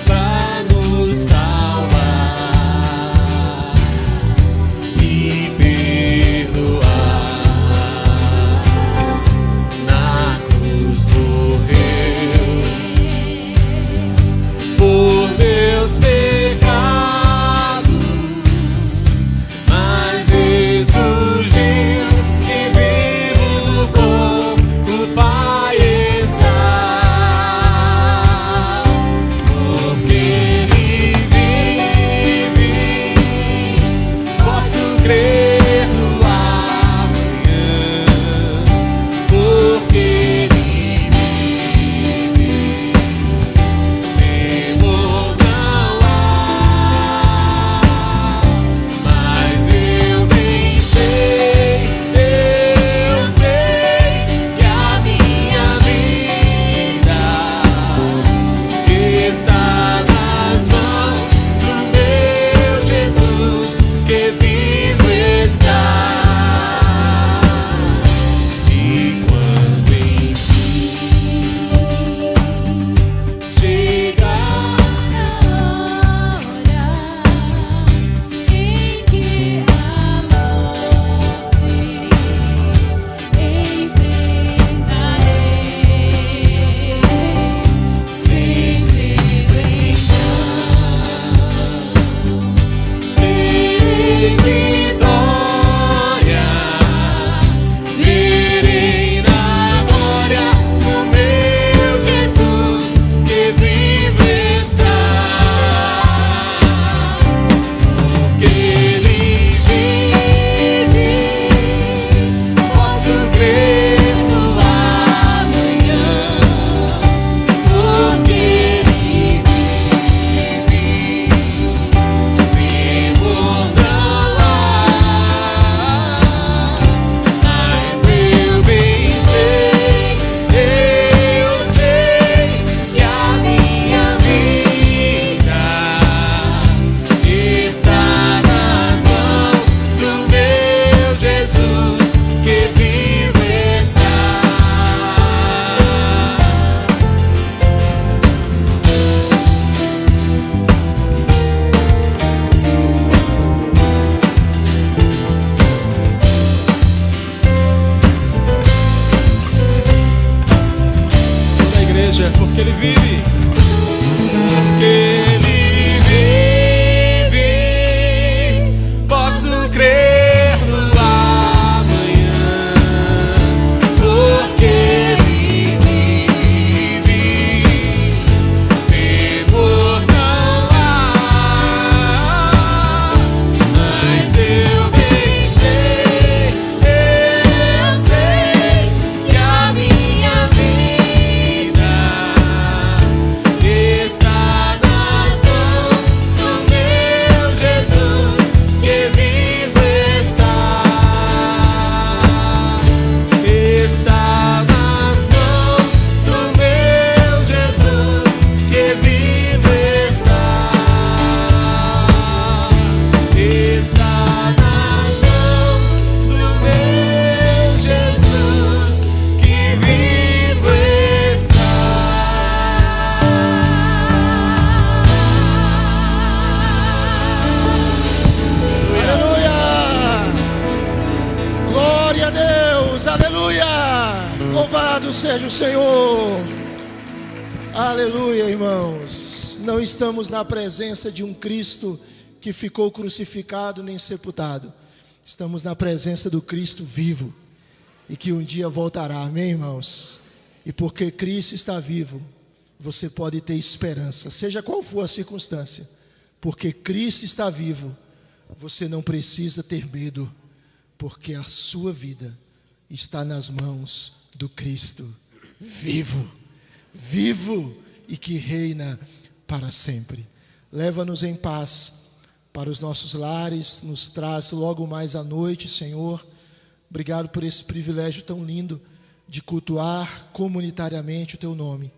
pra nos salvar e perdoar. Na cruz morreu por meus pecados, mas ressurgiu e vivo com o Pai. Porque Ele vive, porque Ele vive, posso crer no amanhã, porque Ele vive, temor não há, mas eu bem sei que a minha vida seja o Senhor. Aleluia, irmãos. Não estamos na presença de um Cristo que ficou crucificado nem sepultado. Estamos na presença do Cristo vivo e que um dia voltará. Amém, irmãos? E porque Cristo está vivo, você pode ter esperança, seja qual for a circunstância. Porque Cristo está vivo, você não precisa ter medo, porque a sua vida está nas mãos do Cristo vivo, vivo e que reina para sempre. Leva-nos em paz para os nossos lares, nos traz logo mais à noite, Senhor. Obrigado por esse privilégio tão lindo de cultuar comunitariamente o Teu nome.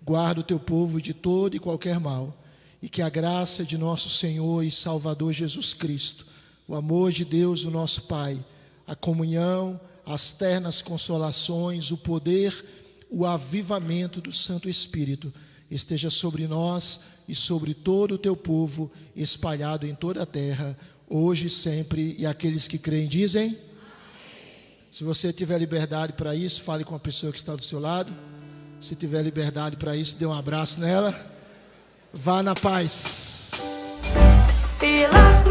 Guarda o Teu povo de todo e qualquer mal, e que a graça de nosso Senhor e Salvador Jesus Cristo, o amor de Deus, o nosso Pai, a comunhão, as ternas consolações, o poder, o avivamento do Santo Espírito esteja sobre nós e sobre todo o Teu povo espalhado em toda a terra, hoje e sempre. E aqueles que creem dizem amém. Se você tiver liberdade para isso, fale com a pessoa que está do seu lado. Se tiver liberdade para isso, dê um abraço nela. Vá na paz. Pela